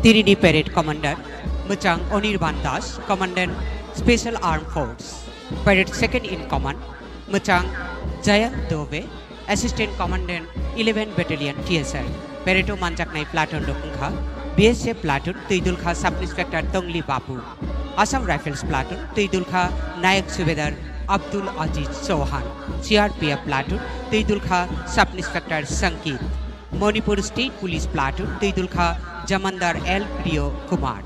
Tirini Parade Commander Muchang Onirban Das, Commandant Special Armed Force. Parade Second in Command Muchang Jayant Dove, Assistant Commandant 11 Battalion TSR. Pareto Manjaknai Platoon Dokungha, BSF Platoon Tuidulkha Sub Inspector Tongli Bapu. Assam Rifles Platoon Tuidulkha Nayak Subedar Abdul Aziz Chauhan. CRPF Platoon Tuidulkha Sub Inspector Sankit. Manipur State Police Platoon Tuidulkha Jamandar L. Priyo Kumar.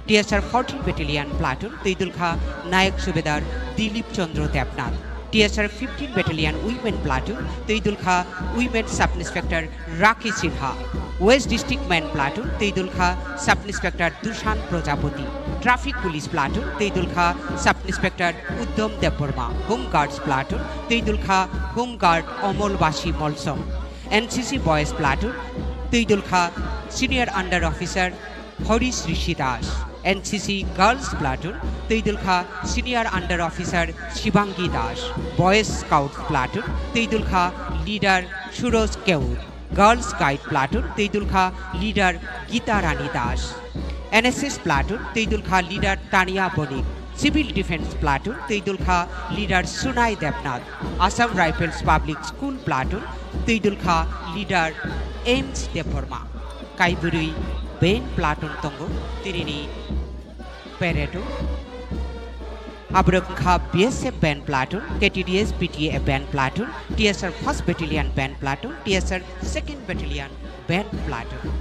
TSR 14 Battalion Platoon Tuidulkha Nayak Subedar Dilip Chandra Debnath. TSR 15 Battalion Women Platoon Tuidulkha Women Sub Inspector Raki Sinha. West District Men Platoon Tuidulkha Sub Inspector Dushan Prajapati. Traffic Police Platoon Tuidulkha Sub Inspector Uddam Deborma. Home Guards Platoon Tuidulkha Home Guard Omol Bashi Molsom. NCC Boys Platoon Tuidulkha Senior Under Officer Horish Rishidas. NCC Girls Platoon Tuidulkha Senior Under Officer Shivangi Das. Boys Scout Platoon Tuidulkha Leader Suroj Keur. Girls Guide Platoon Tuidulkha Leader Geeta Rani Das. NSS Platoon Tuidulkha Leader Tania Bonik. Civil Defense Platoon Tuidulkha Leader Sunai Debnath. Assam Rifles Public School Platoon Tuidulkha Leader Ames Deborma. Kaiburi Ben Platoon Tongo Tirini Pareto Abrokha BSF Band Platoon, KTDS PTA Band Platoon, TSR 1st Battalion Band Platoon, TSR 2nd Battalion Band Platoon.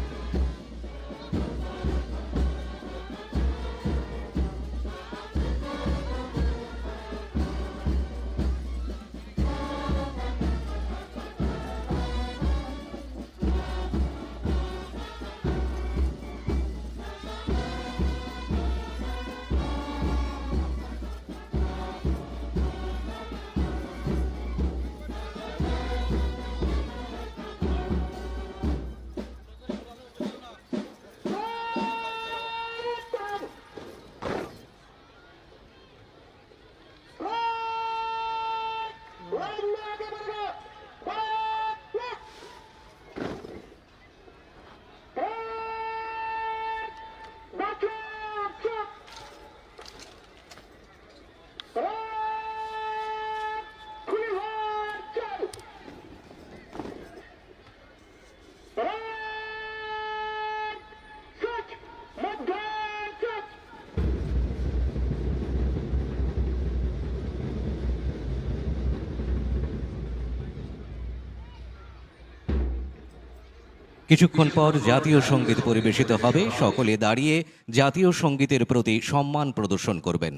কিছুক্ষণ পর জাতীয় সঙ্গীত পরিবেশিত হবে। সকলে দাঁড়িয়ে জাতীয় সঙ্গীতের প্রতি সম্মান প্রদর্শন করবেন।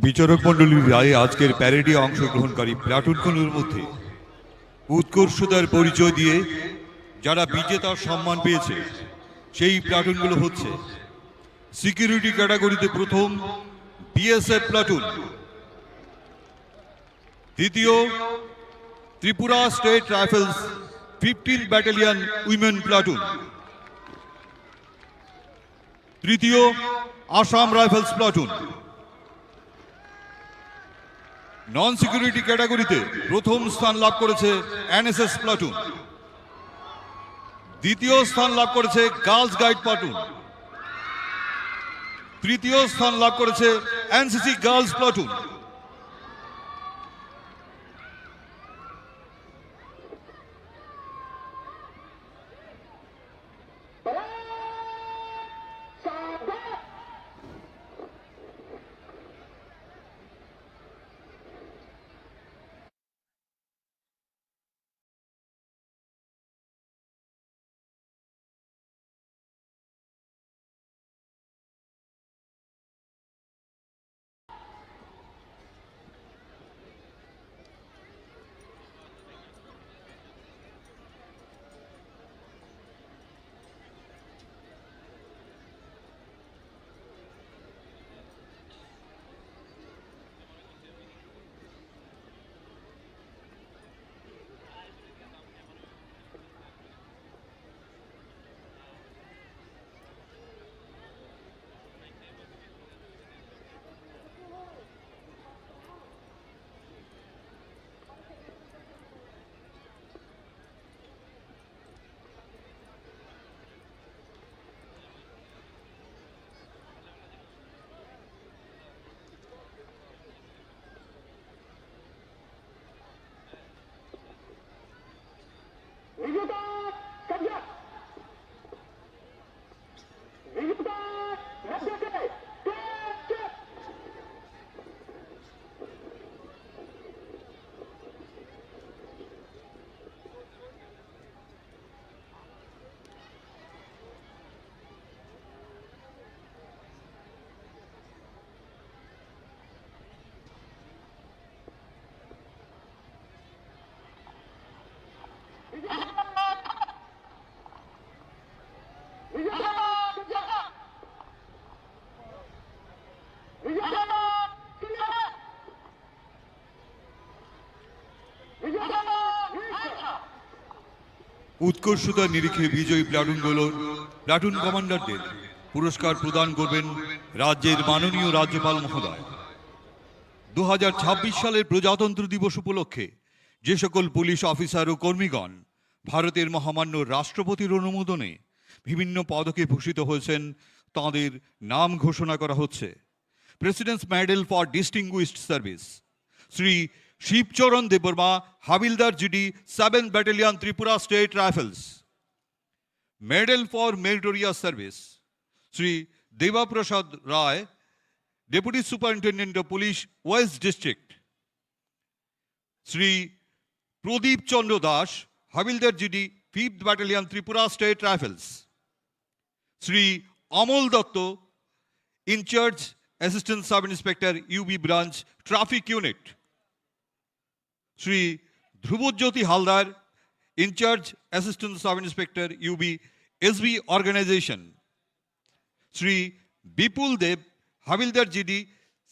বিচারক মণ্ডলীর রায়ে আজকের প্যারেডে অংশগ্রহণকারী প্লাটুনগুলোর মধ্যে উৎকর্ষতার পরিচয় দিয়ে যারা বিজেতার সম্মান পেয়েছে সেই প্লাটুনগুলো হচ্ছে সিকিউরিটি ক্যাটাগরিতে প্রথম বিএসএফ প্লাটুন, দ্বিতীয় Tripura State rifles 15th battalion women platoon. তৃতীয় আসাম রাইফেলস প্লাটুন। নন সিকিউরিটি ক্যাটাগরিতে প্রথম স্থান লাভ করেছে এনএসএস প্লাটুন। দ্বিতীয় স্থান লাভ করেছে গার্লস গাইড প্লাটুন। তৃতীয় স্থান লাভ করেছে এনসিসি গার্লস প্লাটুন। উৎকর্ষতার নিরিখে বিজয়ী প্লাটুনগুলোর প্লাটুন কমান্ডারদের পুরস্কার প্রদান করবেন রাজ্যের মাননীয় রাজ্যপাল মহোদয়। 2026 সালের প্রজাতন্ত্র দিবস উপলক্ষে যে সকল পুলিশ অফিসার ও কর্মীগণ ভারতের মহামান্য রাষ্ট্রপতির অনুমোদনে বিভিন্ন পদকে ভূষিত হয়েছেন তাঁদের নাম ঘোষণা করা হচ্ছে। President's medal for distinguished service Shri Shibcharan Debbarma, havildar GD, 7th battalion Tripura State Rifles. Medal for meritorious service Shri Debaprasad Roy, deputy superintendent of police west district. Shri Pradip Chandra Das, havildar GD, 5th battalion Tripura State Rifles. Shri Amal Dutta, in charge assistant sub inspector UB branch traffic unit. Shri Dhrubajyoti Haldar, in charge assistant sub inspector UB SB organisation. Shri Bipul Deb, havildar GD,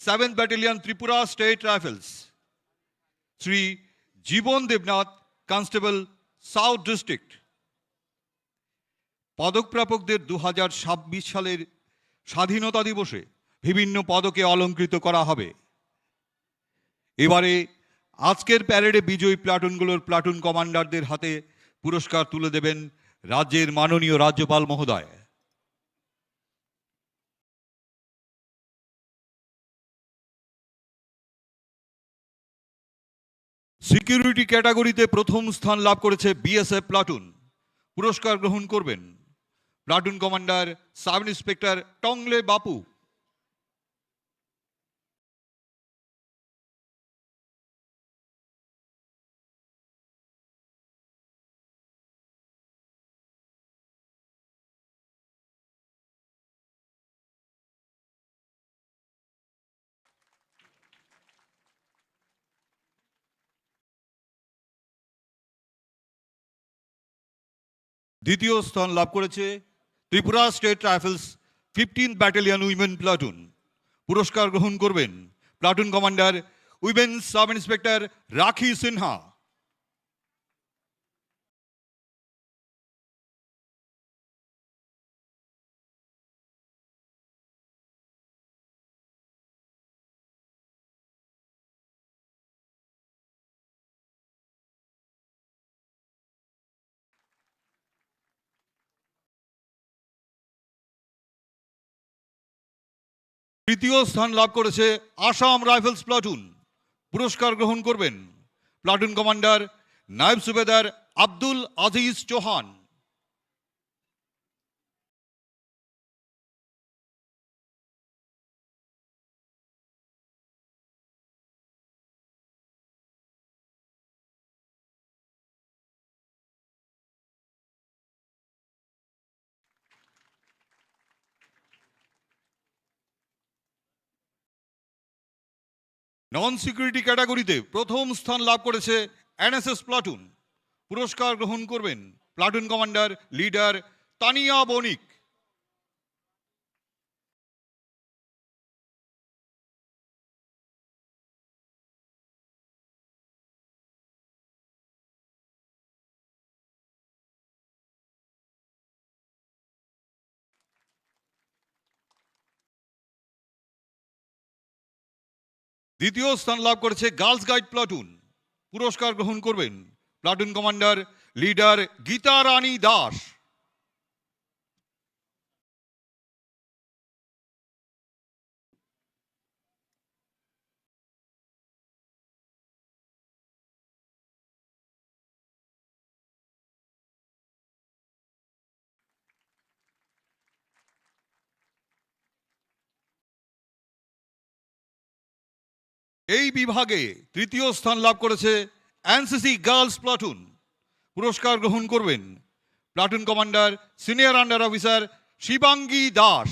7th battalion Tripura State Rifles. Shri Jiban Debnath, constable, south district. পদকপ্রাপকদের 2026 সালের স্বাধীনতা দিবসে বিভিন্ন পদকে অলঙ্কৃত করা হবে। এবারে আজকের প্যারেডে বিজয়ী প্লাটুনগুলোর প্লাটুন কমান্ডারদের হাতে পুরস্কার তুলে দেবেন রাজ্যের মাননীয় রাজ্যপাল মহোদয়। সিকিউরিটি ক্যাটাগরিতে প্রথম স্থান লাভ করেছে বিএসএফ প্লাটুন। পুরস্কার গ্রহণ করবেন প্লাটুন কমান্ডার সাব ইন্সপেক্টর টংলে বাপু। দ্বিতীয় স্থান লাভ করেছে Tripura State rifles 15th battalion women platoon. পুরস্কার গ্রহণ করবেন platoon commander women sub inspector রাখি সিনহা। তৃতীয় স্থান লাভ করেছে আসাম রাইফেলস প্লাটুন। পুরস্কার গ্রহণ করবেন প্লাটুন কমান্ডার নায়েব সুবেদার আব্দুল আজিজ চৌহান। নন সিকিউরিটি ক্যাটাগরিতে প্রথম স্থান লাভ করেছে এনএসএস প্লাটুন। পুরস্কার গ্রহণ করবেন প্লাটুন কমান্ডার লিডার তানিয়া বণিক। দ্বিতীয় স্থান লাভ করেছে গার্লস গাইড প্লাটুন। পুরস্কার গ্রহণ করবেন প্লাটুন কমান্ডার লিডার গীতা রানী দাস। এই বিভাগে তৃতীয় স্থান লাভ করেছে এনসিসি গার্লস প্লাটুন। পুরস্কার গ্রহণ করবেন platoon commander senior under officer Shivangi Das.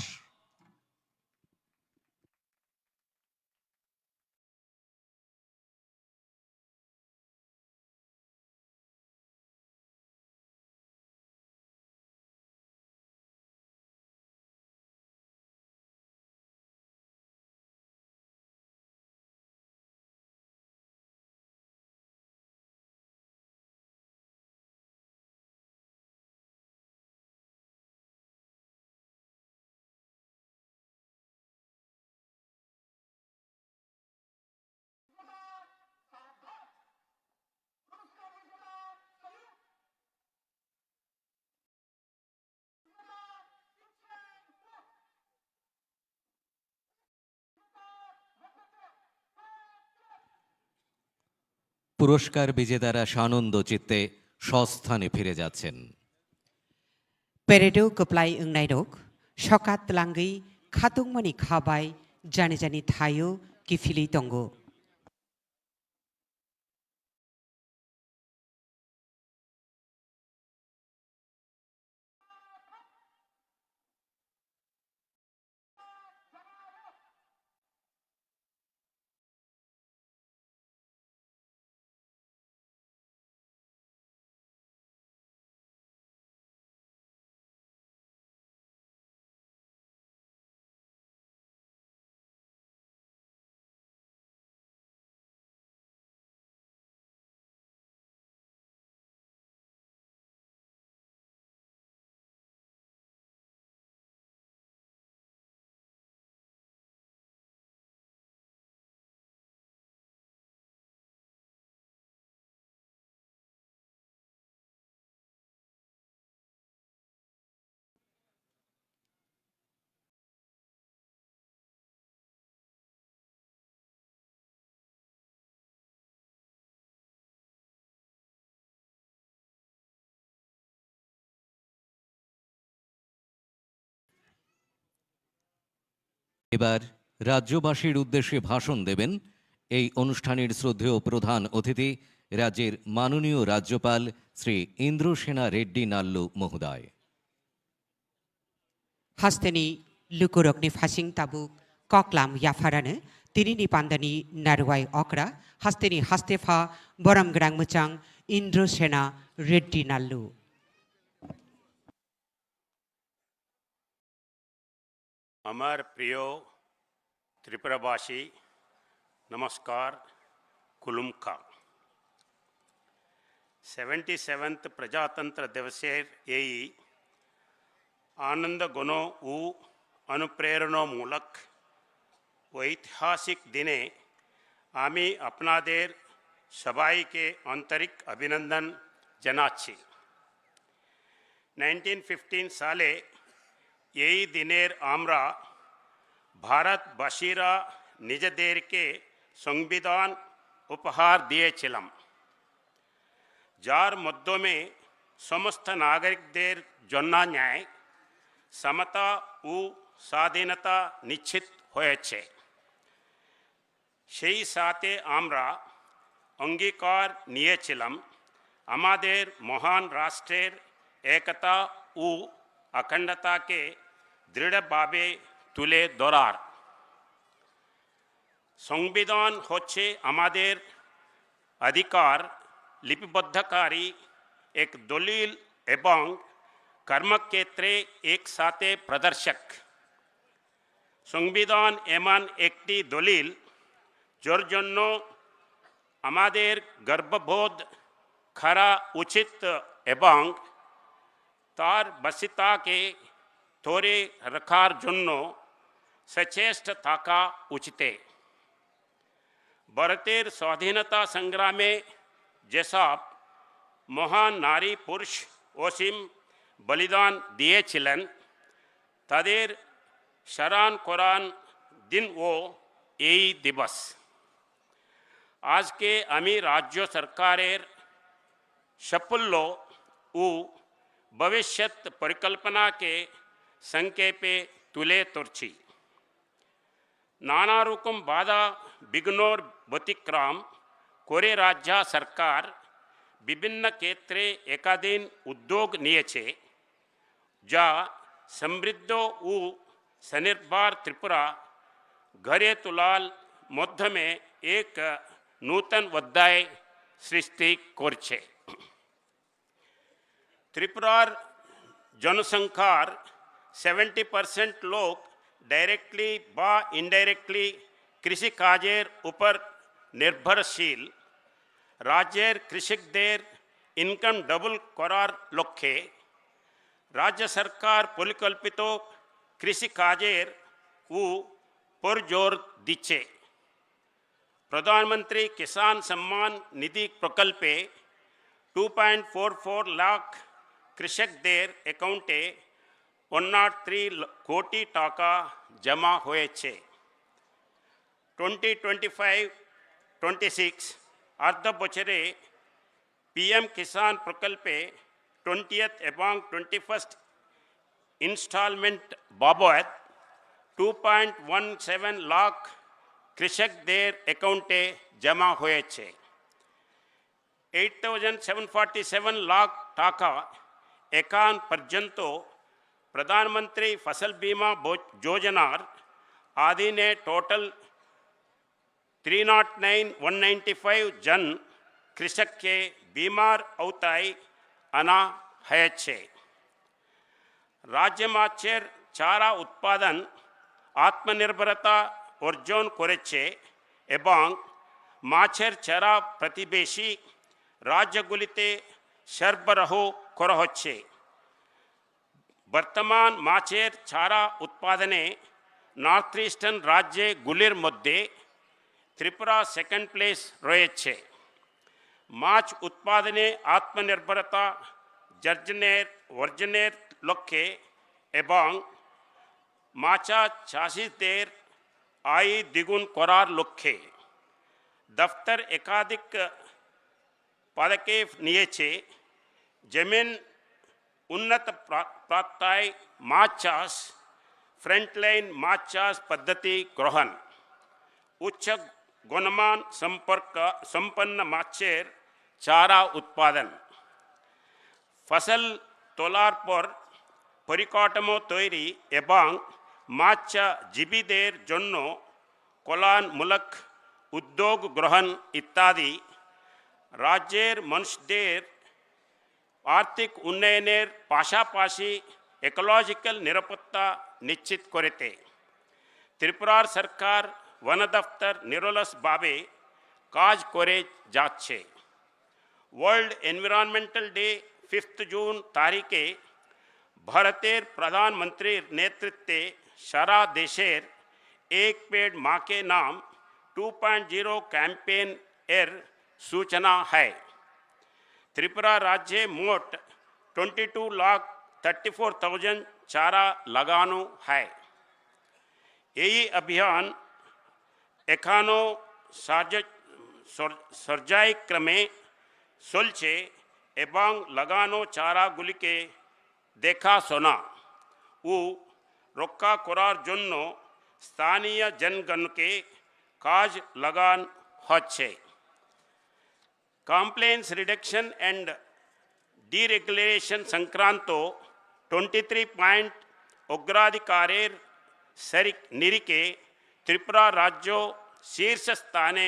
পুরস্কার বিজেতারা সানন্দ চিত্তে স্বস্থানে ফিরে যাচ্ছেন। पेरेडो कप्लाय ओंनाय रक सकात लांगै खातुंगमानि खाबाय जानि जानि थायो किफिलि दंगो। এবার রাজ্যবাসীর উদ্দেশ্যে ভাষণ দেবেন এই অনুষ্ঠানের শ্রদ্ধেয় প্রধান অতিথি রাজ্যের মাননীয় রাজ্যপাল শ্রী ইন্দ্রসেনা রেড্ডি নাল্লু মহোদয়। हास्तेनि लुकुरकनि फासिं ताबुक कक्लाम याफारानो तिनिनि पान्दानि नारवाय अक्रा हास्तेनि हास्तेफा बरमग्रां मोचां इन्द्रसेना रेड्डी नाल्लु। আমার প্রিয় ত্রিপুরাবাসী নমস্কার কুলুমকা 77th প্রজাতন্ত্র দিবসের এই আনন্দ ঘন ও অনুপ্রেরণামূলক ঐতিহাসিক দিনে আমি আপনাদের সবাইকে আন্তরিক অভিনন্দন জানাচ্ছি। 1915 সালে এই দিনের আমরা ভারতবাসীরা নিজেদেরকে সংবিধান উপহার দিয়েছিলাম, যার মাধ্যমে সমস্ত নাগরিকদের জন্য ন্যায়, সমতা ও স্বাধীনতা নিশ্চিত হয়েছে। সেই সাথে আমরা অঙ্গীকার নিয়েছিলাম আমাদের মহান রাষ্ট্রের একতা ও অখণ্ডতাকে দৃঢ়ভাবে তুলে ধরার। সংবিধান হচ্ছে আমাদের অধিকার লিপিবদ্ধকারী এক দলিল এবং কর্মক্ষেত্রে একসাথে প্রদর্শক। সংবিধান এমন একটি দলিল যার জন্য আমাদের গর্ববোধ করা উচিত এবং তার বৈশিষ্ট্যকে ধরে রাখার জন্য সচেষ্ট থাকা উচিত। ভারতের স্বাধীনতা সংগ্রামে যেসব মহান নারী পুরুষ অসীম বলিদান দিয়েছিলেন, তাদের স্মরণ করার দিনও এই দিবস। আজকে আমি রাজ্য সরকারের সাফল্য ও ভবিষ্যৎ পরিকল্পনাকে সংক্ষেপে তুলে ধরছি। নানা রকম বাধা বিঘ্নর ব্যতিক্রম করে রাজ্য সরকার বিভিন্ন ক্ষেত্রে একাধিক উদ্যোগ নিয়েছে, যা সমৃদ্ধ ও স্বনির্ভর ত্রিপুরা গড়ে তোলার মাধ্যমে এক নূতন অধ্যায় সৃষ্টি করছে। ত্রিপুরার জনসংখ্যার 70% লোক ডাইরেক্টলি বা ইনডাইরেক্টলি কৃষিকাজের উপর নির্ভরশীল। রাজ্যের কৃষকদের ইনকাম ডবল করার লক্ষ্যে রাজ্য সরকার পরিকল্পিত কৃষিকাজের উপর জোর দিচ্ছে। প্রধানমন্ত্রী কিষাণ সম্মান নিধি প্রকল্পে 2.44 লাখ কৃষকদের অ্যাকাউন্টে 103 কোটি টাকা জমা হয়েছে। 2025-26 অর্থ বছরে পিএম কিষাণ প্রকল্পে 20th এবং 21st ইনস্টলমেন্ট বাবদ 2.17 লাখ কৃষকদের অ্যাকাউন্টে জমা হয়েছে। 8,747 লাখ টাকা এখন পর্যন্ত প্রধানমন্ত্রী ফসল বীমা যোজনার অধীনে টোটাল 309,195 জন কৃষককে বীমার আওতায় আনা হয়েছে। রাজ্য মাছের চারা উৎপাদন আত্মনির্ভরতা অর্জন করেছে এবং মাছের চারা প্রতিবেশী রাজ্যগুলিতে সরবরাহ করা হচ্ছে। বর্তমান মাছের চারা উৎপাদনে নর্থ ইস্টার্ন রাজ্যগুলির মধ্যে ত্রিপুরা সেকেন্ড প্লেস রয়েছে। মাছ উৎপাদনে আত্মনির্ভরতা অর্জনের লক্ষ্যে এবং মাছা চাষিদের আয় দ্বিগুণ করার লক্ষ্যে দফতর একাধিক পদক্ষেপ নিয়েছে। জমিন উন্নত প্রাপ্তায় মাছ চাষ, ফ্রন্টলাইন মাছ চাষ পদ্ধতি গ্রহণ, উচ্চ গুণমান সম্পন্ন মাছের চারা উৎপাদন, ফসল তোলার পর পরিকাঠামো তৈরি এবং মৎস্যজীবীদের জন্য কল্যাণমূলক উদ্যোগ গ্রহণ ইত্যাদি রাজ্যের মানুষদের আর্থিক উন্নয়নের পাশাপাশি ইকোলজিক্যাল নিরাপত্তা নিশ্চিত করতে ত্রিপুরার সরকার বন দফতর নিরলসভাবে কাজ করে যাচ্ছে। ওয়ার্ল্ড এনভায়রনমেন্টাল ডে 5 জুন তারিখে ভারতের প্রধানমন্ত্রীর নেতৃত্বে সারা দেশের এক পেड़ मां के नाम 2.0 कैंपेन এর सूचना है। त्रिपुरा राज्य मोट 22,34,000 चारा लगानो है। এই অভিযান এখনো পর্যায়ক্রমে চলছে এবং লাগানো চারাগুলিকে দেখাশোনা ও রক্ষা করার জন্য স্থানীয় জনগণকে কাজ লাগান হচ্ছে। কমপ্লেন্স রিডাকশন অ্যান্ড ডিরেগুলেশন সংক্রান্ত 23 পয়েন্ট অগ্রাধিকারের নিরিখে ত্রিপুরা রাজ্য শীর্ষস্থানে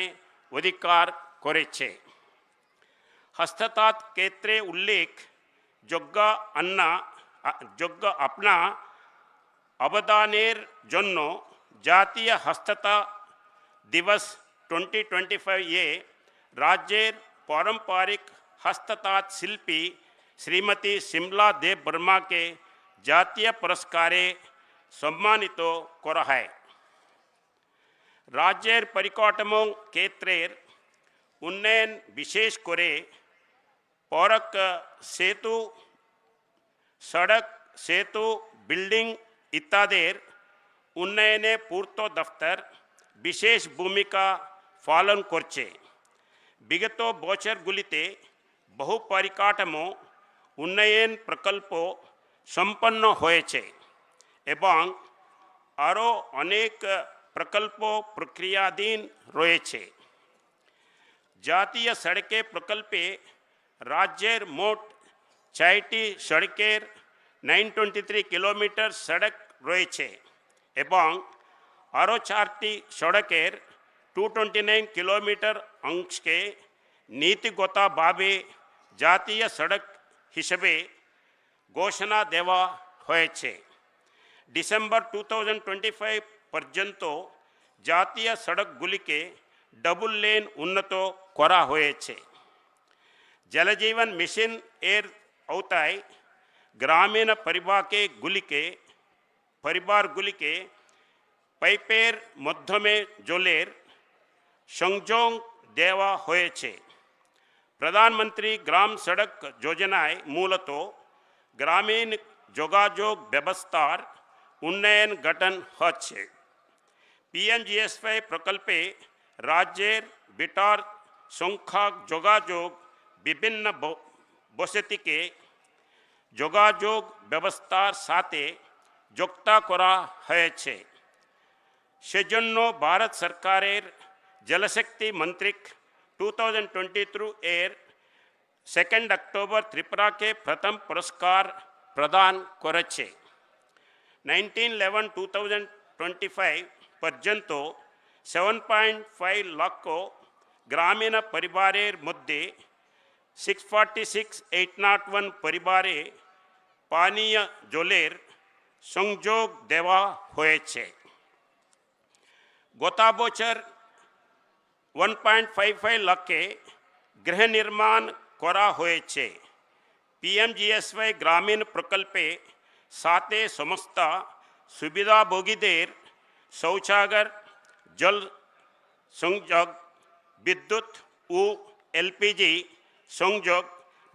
অধিকার করেছে। হস্ততাঁত ক্ষেত্রে উল্লেখযোগ্য আপনা অবদানের জন্য জাতীয় হস্ততাঁত দিবস 2025 রাজ্যের পারম্পরিক হস্ততাঁত শিল্পী শ্রীমতী শিমলা দেব বর্মাকে জাতীয় পুরস্কারে সম্মানিত করা হয়। রাজ্যের পরিকাঠামো ক্ষেত্রের উন্নয়ন বিশেষ করে পরক সেতু, সড়ক সেতু, বিল্ডিং ইত্যাদির উন্নয়নে পূর্ত দফতর বিশেষ ভূমিকা পালন করছে। বিগত বছরগুলিতে বহু পরিকাঠামো উন্নয়ন প্রকল্প সম্পন্ন হয়েছে এবং আরও অনেক প্রকল্প প্রক্রিয়াধীন রয়েছে। জাতীয় সড়কে প্রকল্পে রাজ্যের মোট 6টি সড়কের 923 কিলোমিটার সড়ক রয়েছে এবং আরও 4টি সড়কের 229 কিলোমিটার অংশকে নীতিগতভাবে জাতীয় সড়ক হিসেবে ঘোষণা দেওয়া হয়েছে। ডিসেম্বর 2025 পর্যন্ত জাতীয় সড়কগুলিকে ডাবল লেন উন্নত করা হয়েছে। জলজীবন মিশন এর আওতায় গ্রামীণ পরিবারগুলিকে পাইপের মাধ্যমে জলের সংযোগ দেওয়া হয়েছে। প্রধানমন্ত্রী গ্রাম সড়ক যোজনায় মূলত গ্রামীণ যোগাযোগ ব্যবস্থার উন্নয়ন ঘটানো হচ্ছে। পিএমজিএসওয়াই প্রকল্পে রাজ্যের বেটার সংখ্যক যোগাযোগ বিভিন্ন বসতিকে যোগাযোগ ব্যবস্থার সাথে যুক্ত করা হয়েছে। সেজন্য ভারত সরকারের জলশক্তি মন্ত্রক 2023 এর 2 অক্টোবর ত্রিপুরাকে প্রথম পুরস্কার প্রদান করেছে। 1911-2025 পর্যন্ত 7.5 লক্ষ গ্রামীণ পরিবারের মধ্যে 646,801 পরিবারে পানীয় জলের সংযোগ দেওয়া হয়েছে। গত বছর 1.55 লক্ষে গৃহ নির্মাণ করা হয়েছে। পিএমজিএসওয়াই গ্রামীণ প্রকল্পে সাথে সমস্ত সুবিধাভোগীদের শৌচাগার, জল সংযোগ, বিদ্যুৎ ও এলপিজি সংযোগ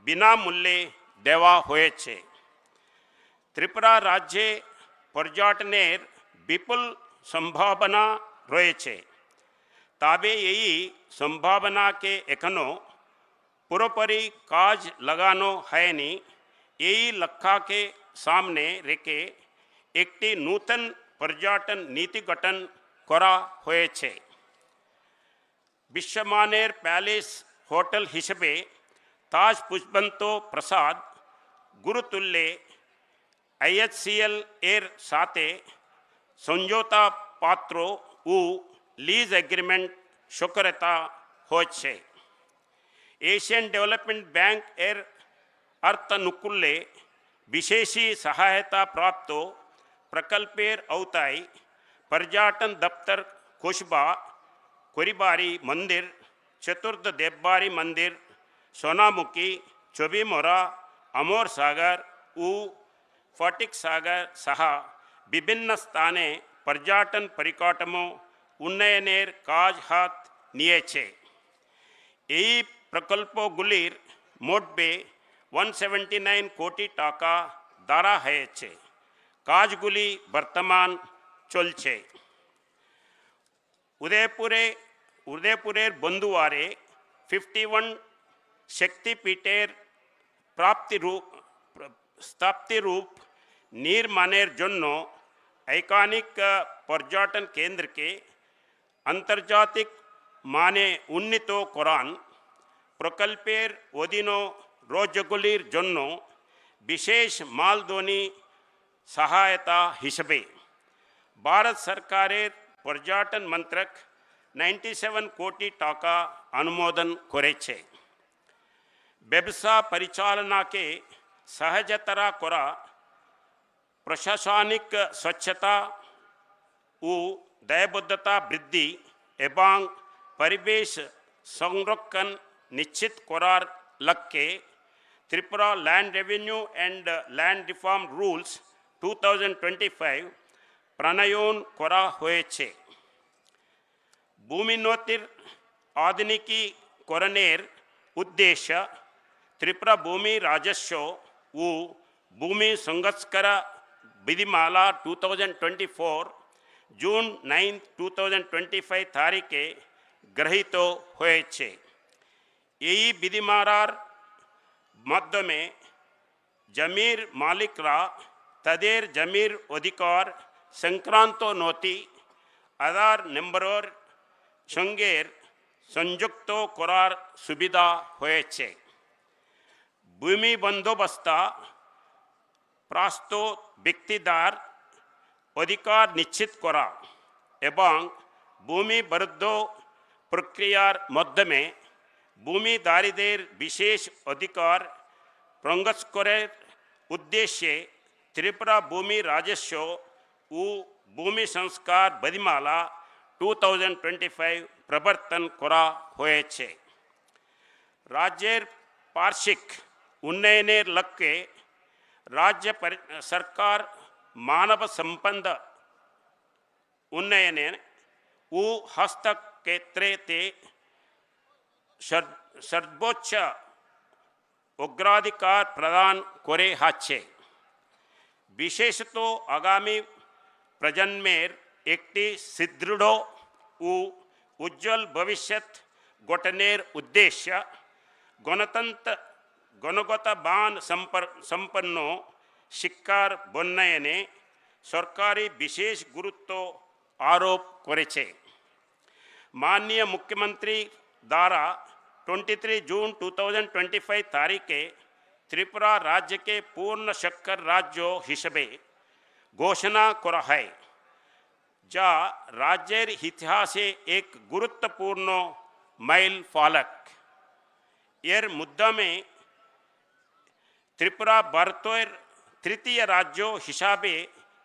বিনামূল্যে দেওয়া হয়েছে। ত্রিপুরা রাজ্যে পর্যটনের বিপুল সম্ভাবনা রয়েছে, তবে এই সম্ভাবনাকে এখনো পুরোপুরি কাজ লাগানো হয়নি। এই লক্ষ্যকে সামনে রেখে একটি নূতন পর্যটন নীতি গঠন করা হয়েছে। বিশ্বমানের প্যালেস হোটেল হিসেবে তাজ পুষ্পন্ত প্রসাদ গুরুতুল্যে IHCL এর সাথে সমঝোতা পত্র ও লিজ এগ্রিমেন্ট স্বাক্ষরিত হয়েছে। এশিয়ান ডেভেলপমেন্ট ব্যাংক এর অর্থানুকূল্যে বিশেষী সহায়তা প্রাপ্ত প্রকল্পের আওতায় পর্যটন দপ্তর কুশবা, কোরিবারি মন্দির, চতুর্থ দেববাড়ি মন্দির, সোনামুখী, চবিমোরা, अमोर सागर ও ফটিক সাগর সহ বিভিন্ন স্থানে পর্যটন পরিকাঠামো উন্নয়নের কাজ হাত নিয়েছে। এই প্রকল্পগুলির মোট ব্যয় 179 কোটি টাকা ধরা হয়েছে। কাজগুলি বর্তমান চলছে। উদয়পুরের বন্ধুয়ারে 51 শক্তিপীঠের স্থাপ্তিরূপ নির্মাণের জন্য আইকনিক পর্যটন কেন্দ্রকে আন্তর্জাতিক মানে উন্নীত করান প্রকল্পের অধীনে রাজ্যগুলির জন্য বিশেষ মালধনী সহায়তা হিসেবে ভারত সরকারের পর্যটন মন্ত্রক 97 কোটি টাকা অনুমোদন করেছে। ব্যবসা পরিচালনাকে সহজতর করা, প্রশাসনিক স্বচ্ছতা ও দায়বদ্ধতা বৃদ্ধি এবং পরিবেশ সংরক্ষণ নিশ্চিত করার লক্ষ্যে Tripura land revenue and land reform rules 2025 প্রণয়ন করা হয়েছে। ভূমিনোতির আধুনিকীকরণের উদ্দেশ্য ত্রিপুরা ভূমি রাজস্ব ও ভূমি সংস্কার বিধিমালা 2024 জুন 9, 2025 তারিখে গৃহীত হয়েছে। এই বিধিমালার মাধ্যমে জমির মালিকরা তাদের জমির অধিকার সংক্রান্ত নথি আধার নম্বরের সঙ্গে সংযুক্ত করার সুবিধা হয়েছে। ভূমি বন্দোবস্ত প্রস্তুত ব্যক্তিদের অধিকার নিশ্চিত করা এবং ভূমি বরাদ্দ প্রক্রিয়ার মাধ্যমে ভূমিধারীদের বিশেষ অধিকার সংরক্ষণের উদ্দেশ্যে ত্রিপুরা ভূমি রাজস্ব ও ভূমি সংস্কার বিধিমালা 2025 প্রবর্তন করা হয়েছে। রাজ্যের বার্ষিক উন্নয়নের লক্ষ্যে রাজ্য সরকার মানব সম্পদ উন্নয়নে ও হস্তক্ষেত্রে সর্বোচ্চ অগ্রাধিকার প্রদান করে আসছে। বিশেষত আগামী প্রজন্মের একটি সুদৃঢ় ও উজ্জ্বল ভবিষ্যৎ গঠনের উদ্দেশ্য গুণগত মান সম্পন্ন শিক্ষার উন্নয়নে সরকারি বিশেষ গুরুত্ব আরোপ করেছে। মাননীয় মুখ্যমন্ত্রী দ্বারা 23 জুন 2025 তারিখে ত্রিপুরা রাজ্যকে পূর্ণ শিক্ষার রাজ্য হিসেবে ঘোষণা করা হয়, যা রাজ্যের ইতিহাসে এক গুরুত্বপূর্ণ মাইল ফলক। এর মাধ্যমে ত্রিপুরা ভারতের তৃতীয় রাজ্য হিসাবে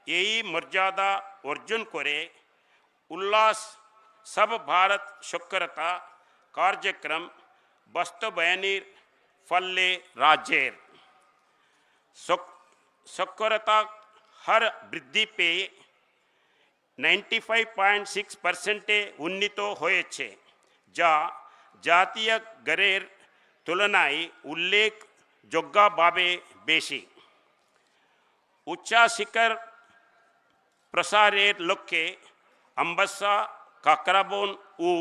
এই মর্যাদা অর্জন করে উল্লাস সব ভারত সাক্ষরতা কার্যক্রম বাস্তবায়নের ফলে রাজ্যের সাক্ষরতা হার বৃদ্ধি পেয়ে 95.6% উন্নীত হয়েছে, যা জাতীয় গড়ের তুলনায় উল্লেখযোগ্যভাবে বেশি। উচ্চশিক্ষার প্রসারের লক্ষ্যে আম্বাসা, কাকরাবন ও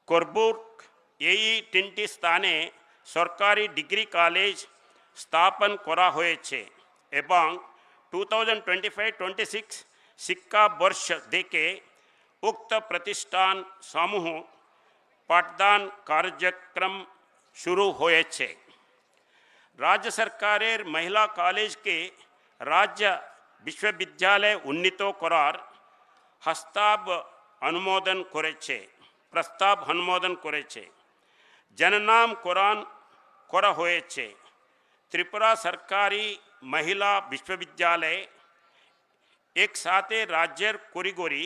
করবুক এই 3টি স্থানে সরকারি ডিগ্রি কলেজ স্থাপন করা হয়েছে এবং 2025-26 শিক্ষাবর্ষ থেকে উক্ত প্রতিষ্ঠান সমূহ পাঠদান কার্যক্রম শুরু হয়েছে। राज्य सरकारेर महिला कॉलेज के राज्य विश्वविद्यालय उन्नीत करार प्रस्ताव अनुमोदन करेছে। जननाम कोरान करा হয়েছে। त्रिपुरा सरकारी महिला विश्वविद्यालय एक साथे राज्यर कारिगरी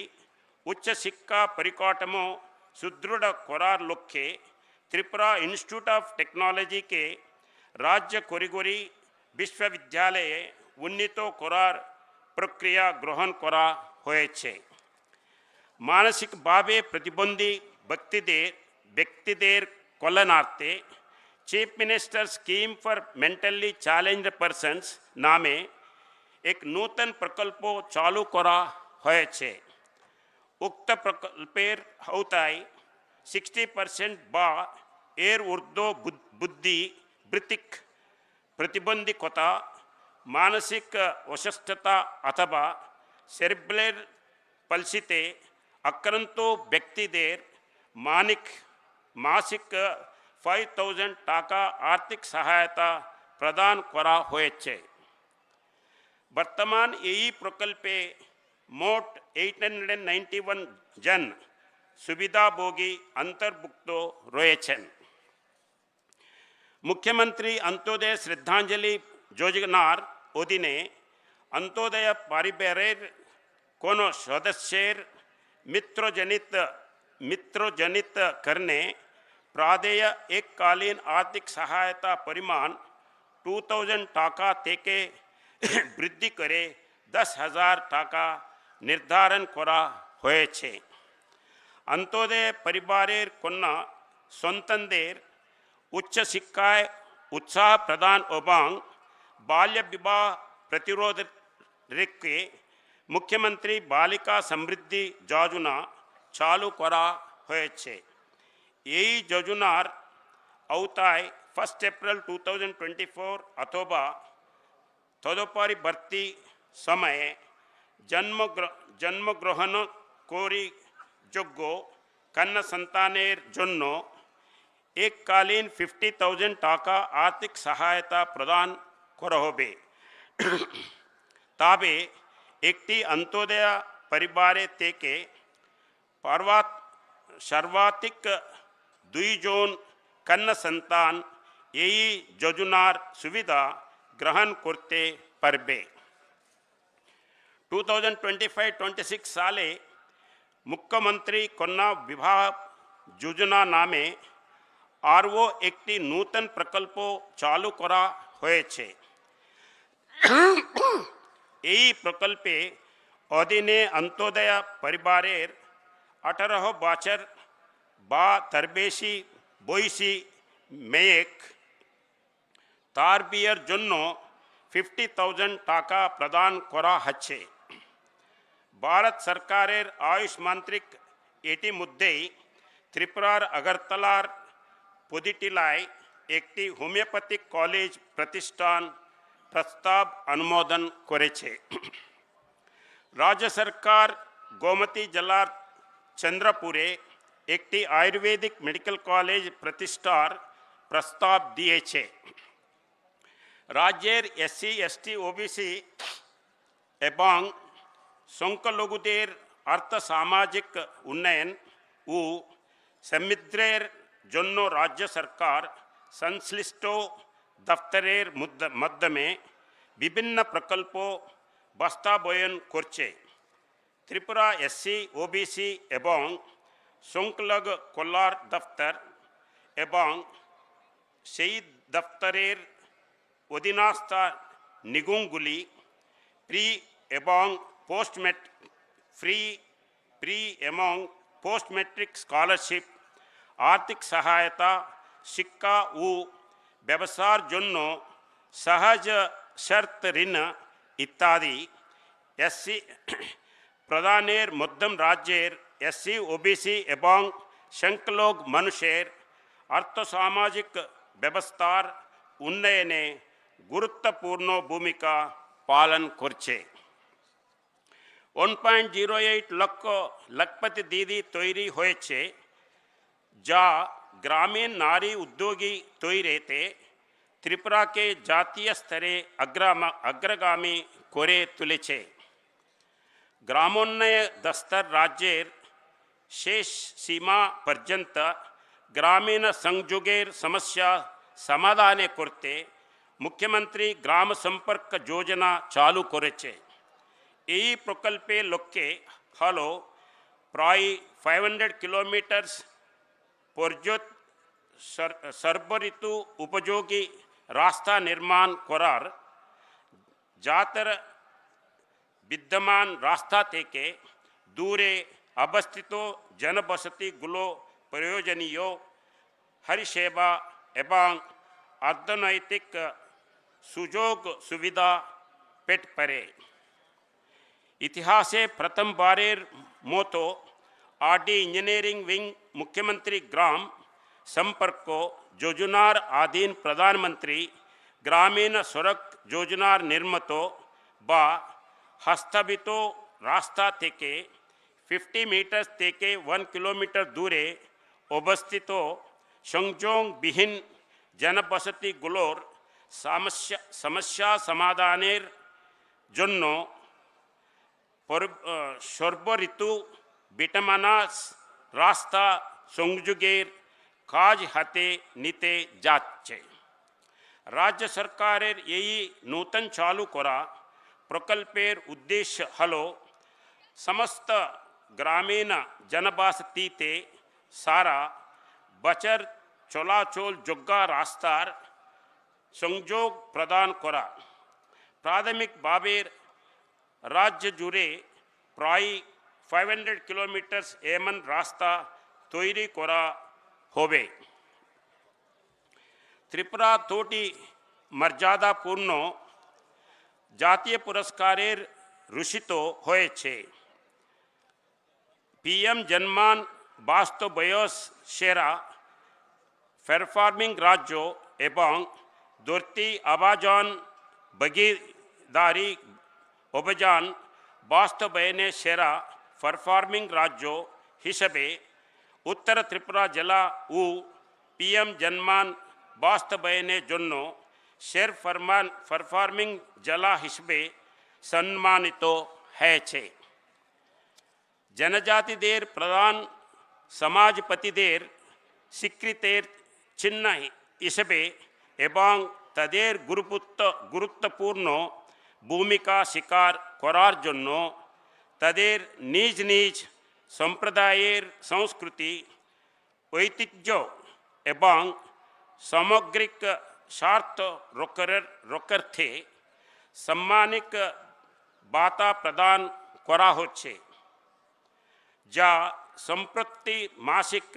उच्च शिक्षा परिकाठमो सुदृढ़ करार लक्ष्ये त्रिपुरा इंस्टीट्यूट ऑफ टेक्नोलॉजी के राज्य कारिगरी विश्वविद्यालय उन्नीत करार प्रक्रिया ग्रहण करा হয়েছে। मानसिक भावे प्रतिबंधी व्यक्तिदेर कल्याणार्थे chief minister scheme for mentally challenged persons नामे एक नूतन प्रकल्प चालू करा হয়েছে। उक्त प्रकल्पेर अवताय 60% बा एर ऊर्ध्व बुद्धि वृत्तिक प्रतिबंधिकता मानसिक अस्वस्थता अथवा सेरिब्रल पल्सिते आक्रांत व्यक्तिदेर मासिक 5,000 टाका आर्थिक सहायता प्रदान करा होयेछे। वर्तमान এই প্রকল্পে মোট 891 জন সুবিধাভোগী অন্তর্ভুক্ত রয়েছেন। মুখ্যমন্ত্রী অন্তোদয় শ্রদ্ধাঞ্জলি যোজনার অধীনে অন্তোদয় পরিবারের কোন সদস্যের मित्रजनित करने प्रादेय एककालीन आर्थिक सहायता परिमाण 2,000 टाका থেকে বৃদ্ধি করে 10,000 টাকা নির্ধারণ করা হয়েছে। অন্তোদয় পরিবারের কন্যা সন্তানদের উচ্চ শিক্ষায় উৎসাহ প্রদান এবং বাল্য বিবাহ প্রতিরোধ রেখে মুখ্যমন্ত্রী বালিকা সমৃদ্ধি যোজনা চালু করা হয়েছে। এই যোজনার আওতায় 1 এপ্রিল 2024 অথবা তদুপরিবর্তী সময়ে জন্মগ্রহণ করি যোগ্য কন্যা সন্তানের জন্য এককালীন 50,000 টাকা আর্থিক সহায়তা প্রদান করা হবে। তবে একটি অন্তোদয় পরিবারের থেকে সর্বাধিক 2 জন কন্যা সন্তান এই যোজনার সুবিধা গ্রহণ করতে পারবে। 2025-26 সালে মুখ্যমন্ত্রী কন্যা বিবাহ যোজনা নামে আরও একটি নূতন প্রকল্প চালু করা হয়েছে। এই প্রকল্পে অধীনে অন্তোদয় পরিবারের 18 বছর বা তার বেশি বয়সী মেয়েক তার বিয়ের জন্য 50,000 টাকা প্রদান করা হচ্ছে। ভারত সরকারের আয়ুষ মন্ত্রক ইতিমধ্যেই ত্রিপুরার আগরতলার পদিটিলায় একটি হোমিওপ্যাথিক কলেজ প্রতিষ্ঠান প্রস্তাব অনুমোদন করেছে। রাজ্য সরকার গোমতী জেলার চন্দ্রপুরে একটি আয়ুর্বেদিক মেডিকেল কলেজ প্রতিষ্ঠার প্রস্তাব দিয়েছে। রাজ্যের এসসি এসটি ওবিসি এবং সংখ্যালঘুদের আর্থ সামাজিক উন্নয়ন ও সমৃদ্ধির জন্য রাজ্য সরকার সংশ্লিষ্ট দপ্তরের মাধ্যমে বিভিন্ন প্রকল্প বাস্তবায়ন করছে। ত্রিপুরা এসসি ওবিসি এবং সংখ্যালঘু কল্যাণ দপ্তর এবং সেই দপ্তরের অধীনস্থ নিগমগুলি প্রি এবং পোস্ট ম্যাট্রিক স্কলারশিপ, আর্থিক সহায়তা, শিক্ষা ও ব্যবসার জন্য সহজ শর্ত ঋণ ইত্যাদি এসসি প্রদানের মাধ্যম রাজ্যের এসসি ওবিসি এবং সংখ্যালঘু মানুষের আর্থসামাজিক ব্যবস্থার উন্নয়নে গুরুত্বপূর্ণ ভূমিকা পালন করছে। 1.08 লক্ষপতি দিদি তৈরি হয়েছে, যা গ্রামীণ নারী উদ্যোগী তৈরিতে ত্রিপুরাকে জাতীয় স্তরে অগ্রগামী করে তুলেছে। গ্রামোন্নয়ন দপ্তর রাজ্যের শেষ সীমা পর্যন্ত গ্রামীণ সংযোগের সমস্যা সমাধান করতে মুখ্যমন্ত্রী গ্রাম সম্পর্ক যোজনা চালু করেছে। এই প্রকল্পে লক্ষ্যে হল প্রায় 500 কিলোমিটার পর্যন্ত সর্বঋতু উপযোগী রাস্তা নির্মাণ করার, যাতে বিদ্যমান রাস্তা থেকে দূরে অবস্থিত জনবসতিগুলো প্রয়োজনীয় পরিষেবা এবং অর্থনৈতিক সুযোগ সুবিধা পেতে পারে। ইতিহাসে প্রথমবারের मोतो आरडी इंजीनियरिंग विंग मुख्यमंत्री ग्राम संपर्क योजनार अधीन प्रधानमंत्री ग्रामीण सड़क योजनार निर्मित बा हस्तबित रास्ता থেকে 50 মিটার থেকে 1 কিলোমিটার দূরে অবস্থিত সংযোগবিহীন জনবসতিগুলোর সমস্যা সমাধানের জন্য সর্বঋতু বিদ্যমান রাস্তা সংযোগের কাজ হাতে নিতে যাচ্ছে। রাজ্য সরকারের এই নূতন চালু করা প্রকল্পের উদ্দেশ্য হল সমস্ত গ্রামীণ জনবসতিতে সারা বছর চলাচল যোগ্য রাস্তার সংযোগ প্রদান করা। প্রাথমিকভাবে রাজ্য জুড়ে প্রায় 500 কিলোমিটার এমন রাস্তা তৈরি করা হবে। ত্রিপুরা তোটি মর্যাদাপূর্ণ জাতীয় পুরস্কারের ভূষিত হয়েছে। পিএম জনমান বাস্তবয়স সেরা পারফর্মিং রাজ্য এবং ধরতি আবাজন ভাগীদারি অভিযান বাস্তবায়নে সেরা পারফর্মিং রাজ্য হিসেবে উত্তর ত্রিপুরা জেলা ও পিএম জনমান বাস্তবায়নের জন্য সেরা পারফর্মিং জেলা হিসেবে সম্মানিত হয়েছে। জনজাতিদের প্রধান সমাজপতিদের স্বীকৃতির চিহ্ন হিসেবে এবং তাদের গুরুত্বপূর্ণ ভূমিকা স্বীকার করার জন্য তাদের নিজ নিজ সম্প্রদায়ের সংস্কৃতি ঐতিহ্য এবং সামগ্রিক স্বার্থ রক্ষার্থে সাম্মানিক ভাতা প্রদান করা হচ্ছে, যা সম্প্রতি মাসিক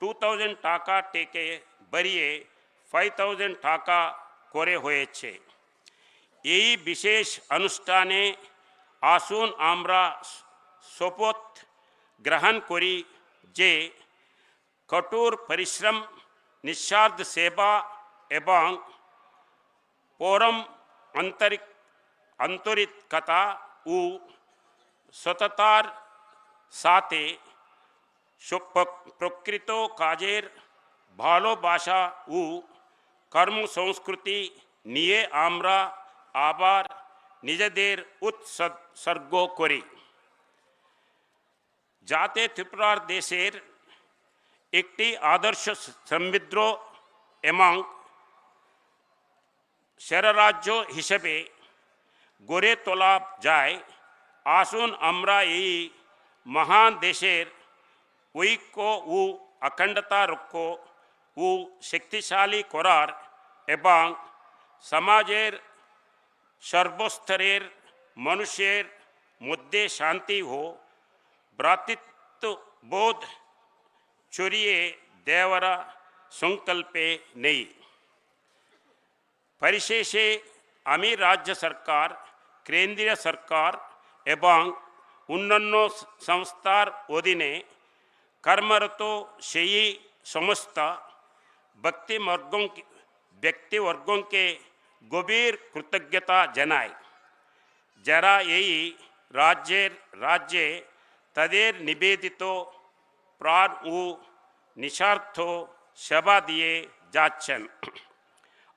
2000 টাকা থেকে বাড়িয়ে 5000 টাকা করে হয়েছে। এই বিশেষ অনুষ্ঠানে আসুন আমরা শপথ গ্রহণ করি যে কঠোর পরিশ্রম, নিঃস্বার্থ সেবা এবং পরম আন্তরিকতা ও সততার সাথে প্রকৃত কাজের ভালোবাসা ও কর্মসংস্কৃতি নিয়ে আমরা আবার নিজেদের উৎসর্গ করি, যাতে ত্রিপুরার দেশের একটি আদর্শ সমৃদ্ধ এবং সেরা রাজ্য হিসেবে গড়ে তোলা যায়। আসুন আমরা এই মহান দেশের ঐক্য ও অখণ্ডতা রক্ষা ও শক্তিশালী করার এবং সমাজের সর্বস্তরের মানুষের মধ্যে শান্তি ও ভ্রাতৃত্ববোধ ছড়িয়ে দেওয়ার সংকল্পে নেই। পরিশেষে আমি রাজ্য সরকার, কেন্দ্রীয় সরকার এবং অন্যান্য সংস্থার অধীনে কর্মরত সেই সমস্ত ব্যক্তিবর্গকে গভীর কৃতজ্ঞতা জানাই, যারা এই রাজ্যে তাদের নিবেদিত প্রাণ ও নিঃস্বার্থ সেবা দিয়ে যাচ্ছেন।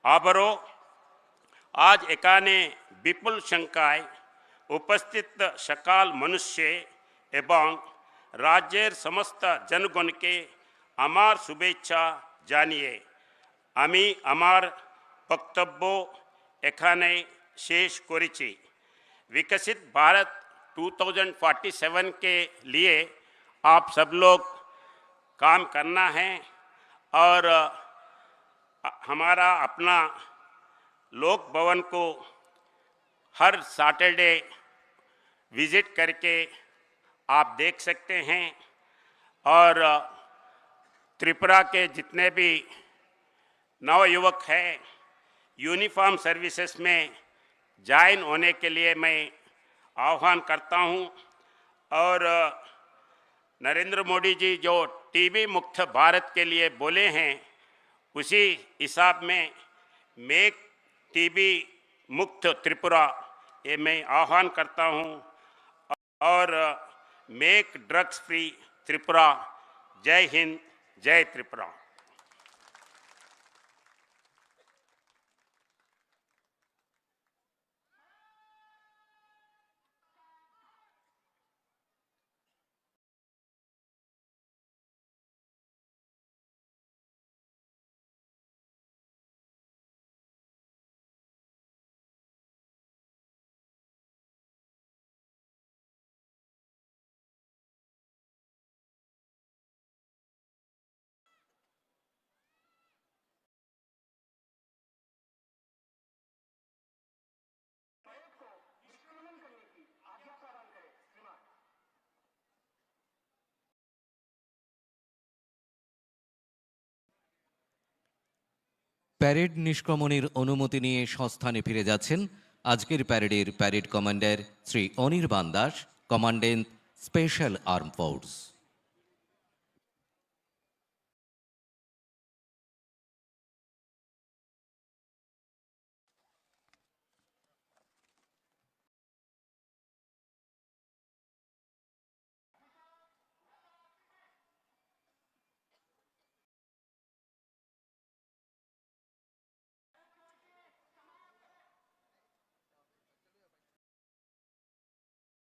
আবারও আজ এখানে বিপুল সংখ্যায় উপস্থিত সকল মনুষ্য এবং রাজ্যের সমস্ত জনগণকে আমার শুভেচ্ছা জানিয়ে আমি আমার বক্তব্য এখানে শেষ করেছি। विकसित भारत 2047 के लिए आप सब लोग काम करना है और हमारा अपना लोक भवन को हर सैटरडे विज़िट करके आप देख सकते हैं और त्रिपुरा के जितने भी नवयुवक हैं यूनिफॉर्म सर्विसेज में ज्वाइन होने के लिए मैं आह्वान करता हूं। और नरेंद्र मोदी जी जो टीबी मुक्त भारत के लिए बोले हैं, उसी हिसाब में मेक टीबी मुक्त त्रिपुरा ये मैं आह्वान करता हूँ, और मेक ड्रग्स फ्री त्रिपुरा। जय हिंद, जय त्रिपुरा। প্যারেড নিষ্ক্রমণের অনুমতি নিয়ে সংস্থানে ফিরে যাচ্ছেন আজকের প্যারেডের parade commander Shri Anirban Das, commandant special arm force.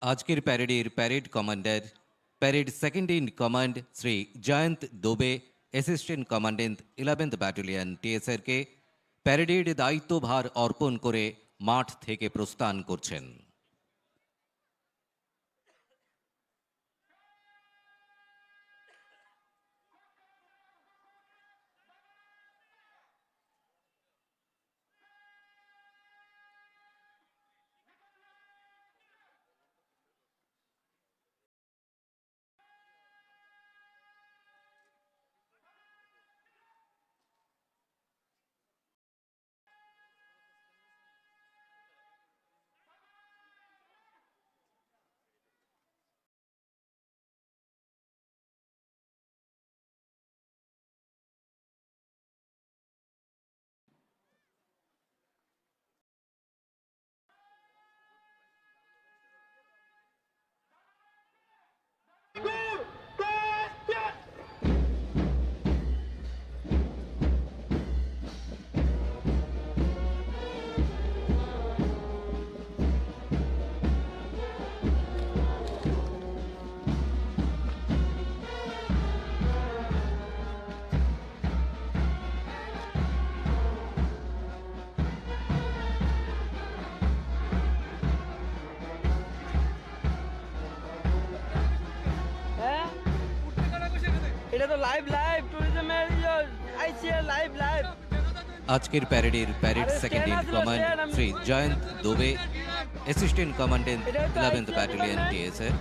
আজকের প্যারেডের parade commander, parade second in command Shri Jayanta Dobe, assistant commandant 11th battalion টিএসআরকে প্যারেডের দায়িত্বভার অর্পণ করে মাঠ থেকে প্রস্থান করছেন। এটা তো লাইভ ট্যুরিজমের আইসিএ লাইভ আজকের প্যারেডের parade second in command Shri Jayanta Dobe, assistant commandant 11th battalion TSR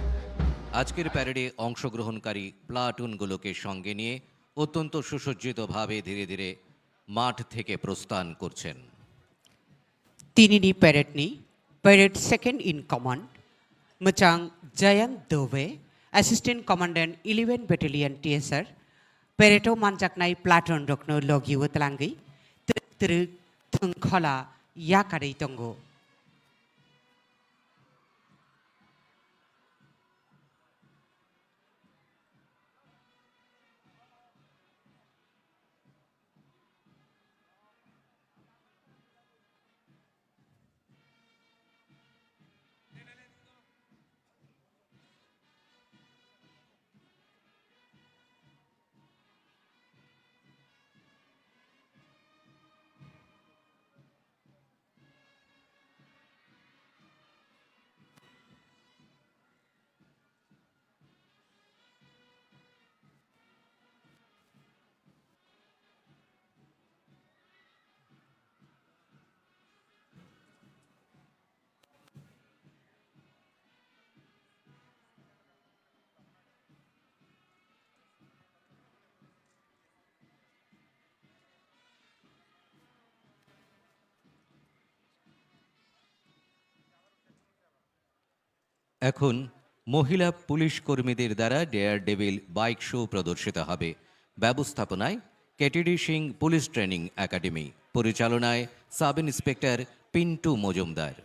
আজকের প্যারেডে অংশগ্রহণকারী প্লাটুনগুলোকে সঙ্গে নিয়ে অত্যন্ত সুসজ্জিতভাবে ধীরে ধীরে মাঠ থেকে প্রস্থান করছেন। Tinini parade ni parade second in command Machang Jayant Dove, Assistant Commandant 11 Battalion TSR, Pareto Manjaknai Platon Rokno Logi Wutlangi, Tru Tungkola Yakari Tongo. এখন মহিলা পুলিশ কর্মীদের দ্বারা ডেয়ার ডেভিল বাইক শো প্রদর্শিত হবে। ব্যবস্থাপনায় কেটিডি সিং পুলিশ ট্রেনিং একাডেমি, পরিচালনায় sub inspector Pintu Majumdar.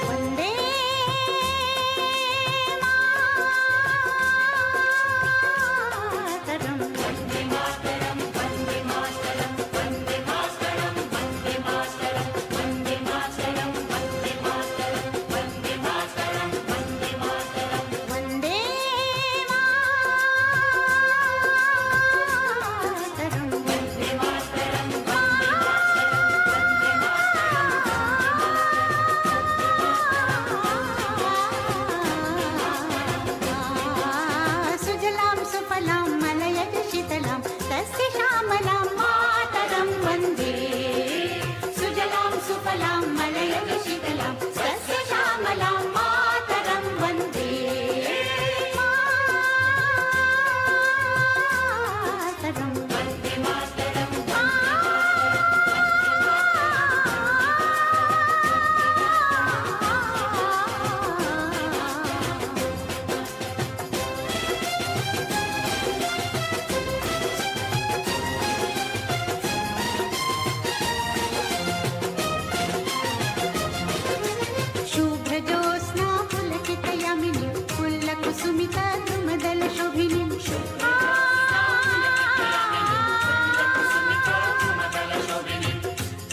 Vande Mataram Vande Mataram Vande Mataram Vande Mataram Vande Mataram Vande Mataram Vande Mataram Vande Mataram Vande Mataram Vande Mataram Vande Mataram सुजलां सुफलां मलयज शीतलां तस्य श्यामलां मातरं वन्दे सुजलां सुफलां मलयज शीतलां तस्य श्यामलां मातरं वन्दे मातरं वन्दे मातरं शुभ्रजोत्स्ना पुलकितयामिनीं पुल्लकुसुमिता द्रुमदलशोभिनीं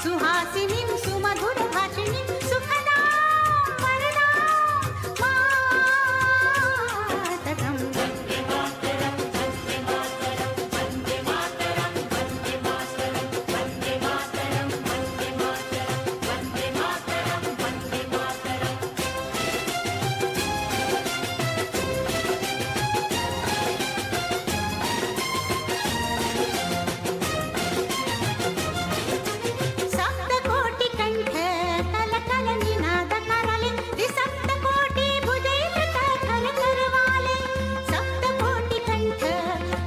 सुहासिनीं सुमधुरभाषिणीं सुखदां वरदां मातरं वन्दे मातरं वन्दे मातरं वन्दे मातरं वन्दे मातरं वन्दे मातरं वन्दे मातरं वन्दे मातरं वन्दे मातरं सप्तकोटिकण्ठ कलकलनिनादकरले द्विसप्तकोटि भुजैर्वृत करकरवाले सप्तकोटिकण्ठ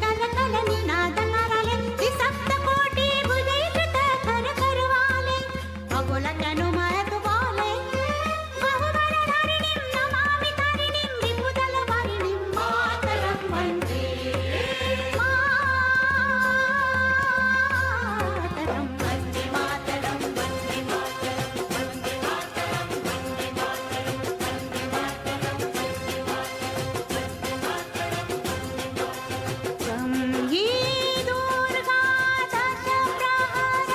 कलकलनिनादकरले द्विसप्तकोटि भुजैर्वृत करकरवाले अगोलकनुमत बाले बहुवरधरणिं नमामि तारिणीं रिपुदलवारिणीं मातरं वन्दे मातरं वन्दे मातरं वन्दे मातरं वन्दे मातरं वन्दे मातरं वन्दे मातरं वन्दे मातरं गङ्गे दुर्गा दश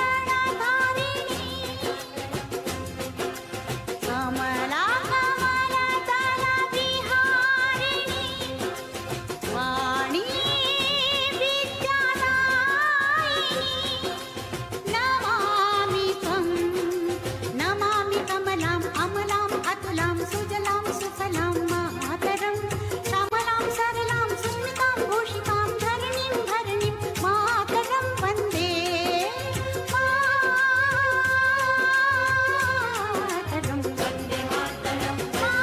प्रहरणधारिणी कमला कमलदल विहारिणी वाणी विद्यादायिनी नमामि त्वं नमामि कमलाम् अमलाम् अतुलां सुजलां सुफलां मातरं श्यामलां सरलां सुस्मितां भूषितां धरणीं धरणीं मातरं वन्दे मातरं वन्दे मातरं वन्दे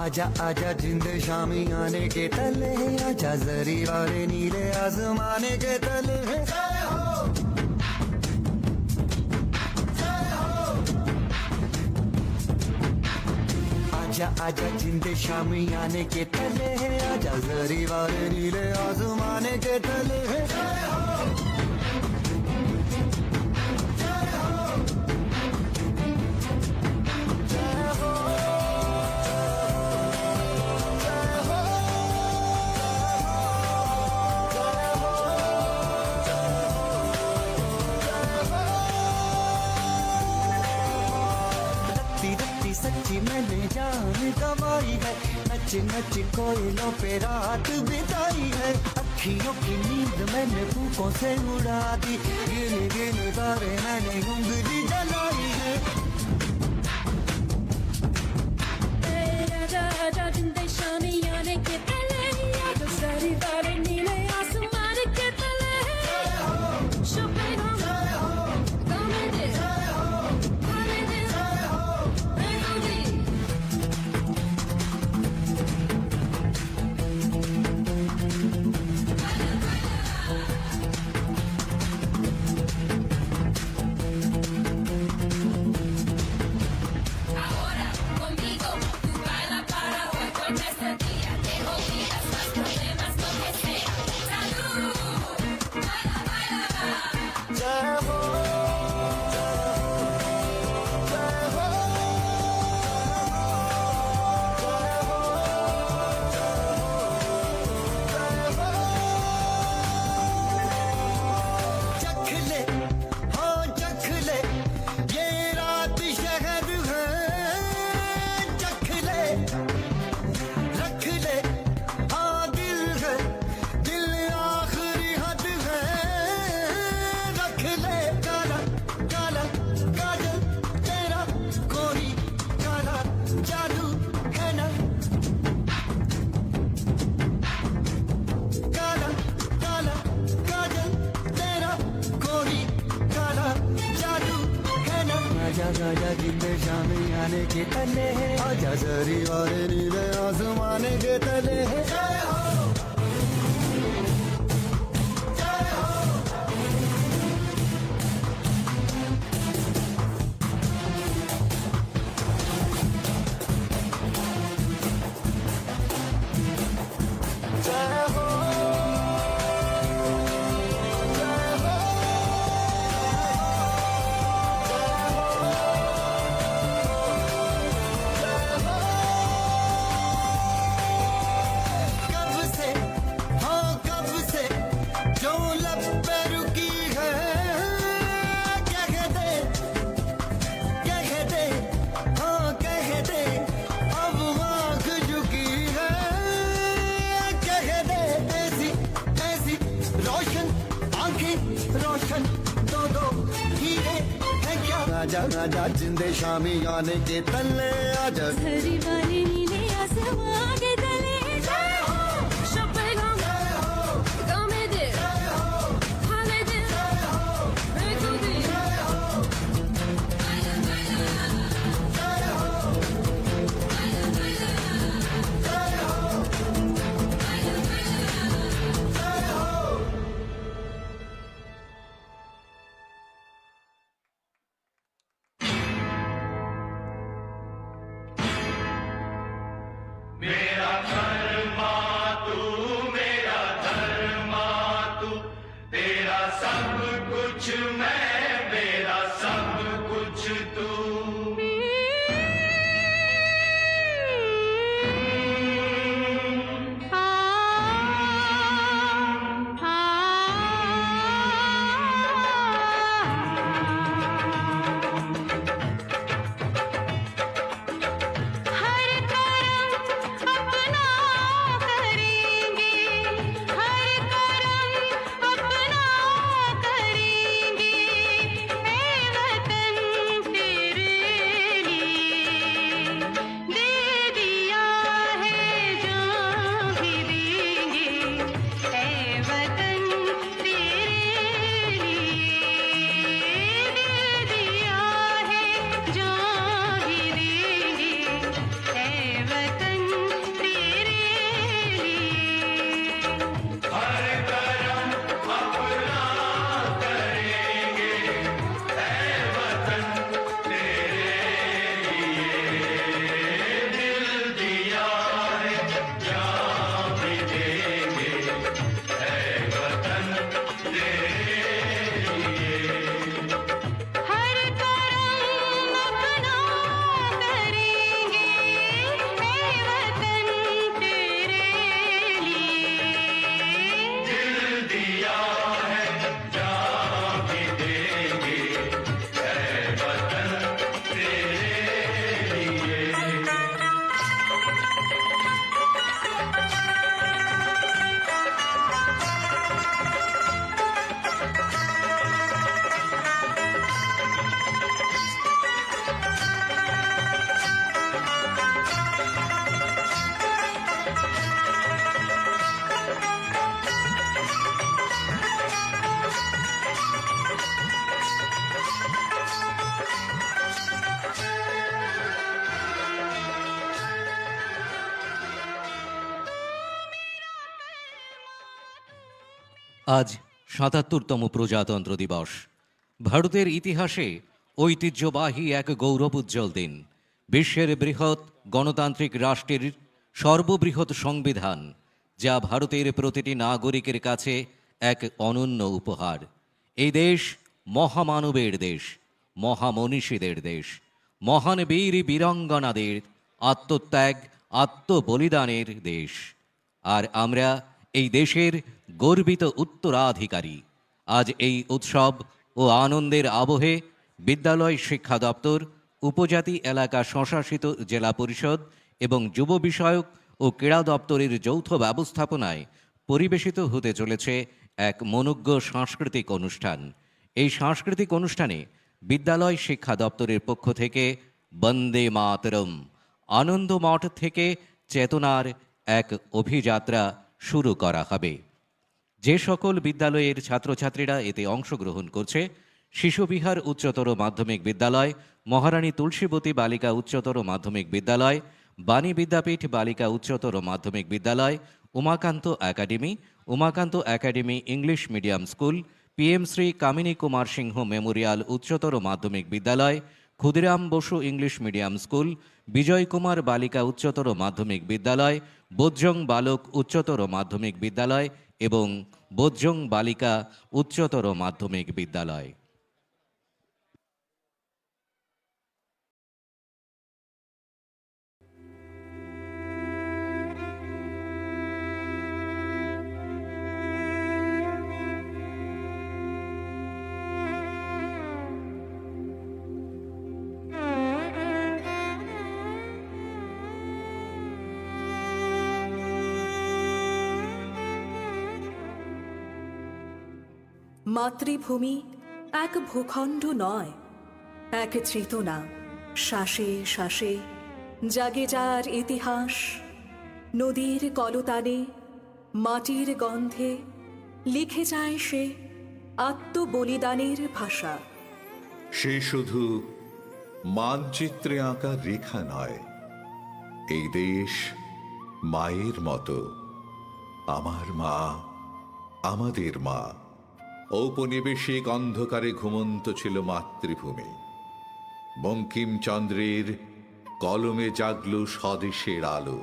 आजा आजा जिंद शामी आने के तले, आजा जरी वाले नीले आसमाने के तले। आजा आजा जिंद शामी आने के तले, आजा जरी वाले नीले आसमाने के तले। नच नच कोयलों पे रात बिताई है, अखियों की नींद मैंने फूकों से उड़ा दी, गिन गिन तारे मैंने उंगली जलाई है। आजा आजा जिंदे शामी आने के पहले, आजा सारी वाले नीले आसमान के तले, शुक्र गाने दे, खाने दे, melody. Ahora conmigo, tú baila para hoy por este día, te olvidas los problemas, lo que sea. Salud, baila, baila, जय हो चख ले, हो चख ले, ये रात शहर है, चख ले, रख ले, हाँ दिल है, दिल आखिरी हद है, रख ले, काला काला काजल तेरा, कोई काला जादू है ना, काला काला काजल तेरा, कोई काला जादू है ना। आजा आजा जिंदे शामी आने के तले, आजा जरी वाले नीले आसमान के तले। जय हो जय हो जय हो जय हो कब से, हाँ कब से जो लब पे रुकी है, कह दे, हाँ कह दे, अब आँख झुकी है, कह दे, ऐसी ऐसी रोशन आंखें रोशन, दो हीरे हैं क्या। आजा आजा जिंदे शामी आने के तले, आजा सारी वाले नीले आसमान के तले, शुक्र गाने दे, खाने दे, मेलोडी। मेरे আজ ৭৭তম প্রজাতন্ত্র দিবস। ভারতের ইতিহাসে ঐতিহ্যবাহী এক গৌরবোজ্জ্বল দিন। বিশ্বের বৃহৎ গণতান্ত্রিক রাষ্ট্রের সর্ববৃহৎ সংবিধান, যা ভারতের প্রতিটি নাগরিকের কাছে এক অনন্য উপহার। এই দেশ মহামানবের দেশ, মহামনীষীদের দেশ, মহান বীর বীরাঙ্গনাদের আত্মত্যাগ আত্মবলিদানের দেশ। আর আমরা এই দেশের গর্বিত উত্তরাধিকারী। আজ এই উৎসব ও আনন্দের আবহে বিদ্যালয় শিক্ষা দপ্তর, উপজাতি এলাকা স্বশাসিত জেলা পরিষদ এবং যুব বিষয়ক ও ক্রীড়া দপ্তরের যৌথ ব্যবস্থাপনায় পরিবেশিত হতে চলেছে এক মনোজ্ঞ সাংস্কৃতিক অনুষ্ঠান। এই সাংস্কৃতিক অনুষ্ঠানে বিদ্যালয় শিক্ষা দপ্তরের পক্ষ থেকে বন্দে মাতরম, আনন্দমঠ থেকে চেতনার এক অভিযাত্রা শুরু করা হবে। যে সকল বিদ্যালয়ের ছাত্রছাত্রীরা এতে অংশগ্রহণ করছে: শিশুবিহার উচ্চতর মাধ্যমিক বিদ্যালয়, মহারানী তুলসীবতী বালিকা উচ্চতর মাধ্যমিক বিদ্যালয়, বাণী বিদ্যাপীঠ বালিকা উচ্চতর মাধ্যমিক বিদ্যালয়, Umakanta academy English medium school, PM Shri Kamini Kumar Singha memorial উচ্চতর মাধ্যমিক বিদ্যালয়, Khudiram Basu English medium school, Bijay Kumar বালিকা উচ্চতর মাধ্যমিক বিদ্যালয়, বোজ্জং বালক উচ্চতর মাধ্যমিক বিদ্যালয় এবং বোজ্জং বালিকা উচ্চতর মাধ্যমিক বিদ্যালয়। মাতৃভূমি এক ভূখণ্ড নয়, এক চেতনা। শ্বাসে শ্বাসে জাগে যার ইতিহাস। নদীর কলতানে, মাটির গন্ধে লিখে যায় সে আত্মবলিদানের ভাষা। সে শুধু মানচিত্রে আঁকা রেখা নয়, এই দেশ মায়ের মতো। আমার মা, আমাদের মা। ঔপনিবেশিক অন্ধকারে ঘুমন্ত ছিল মাতৃভূমি। বঙ্কিমচন্দ্রের কলমে জাগল স্বদেশের আলো।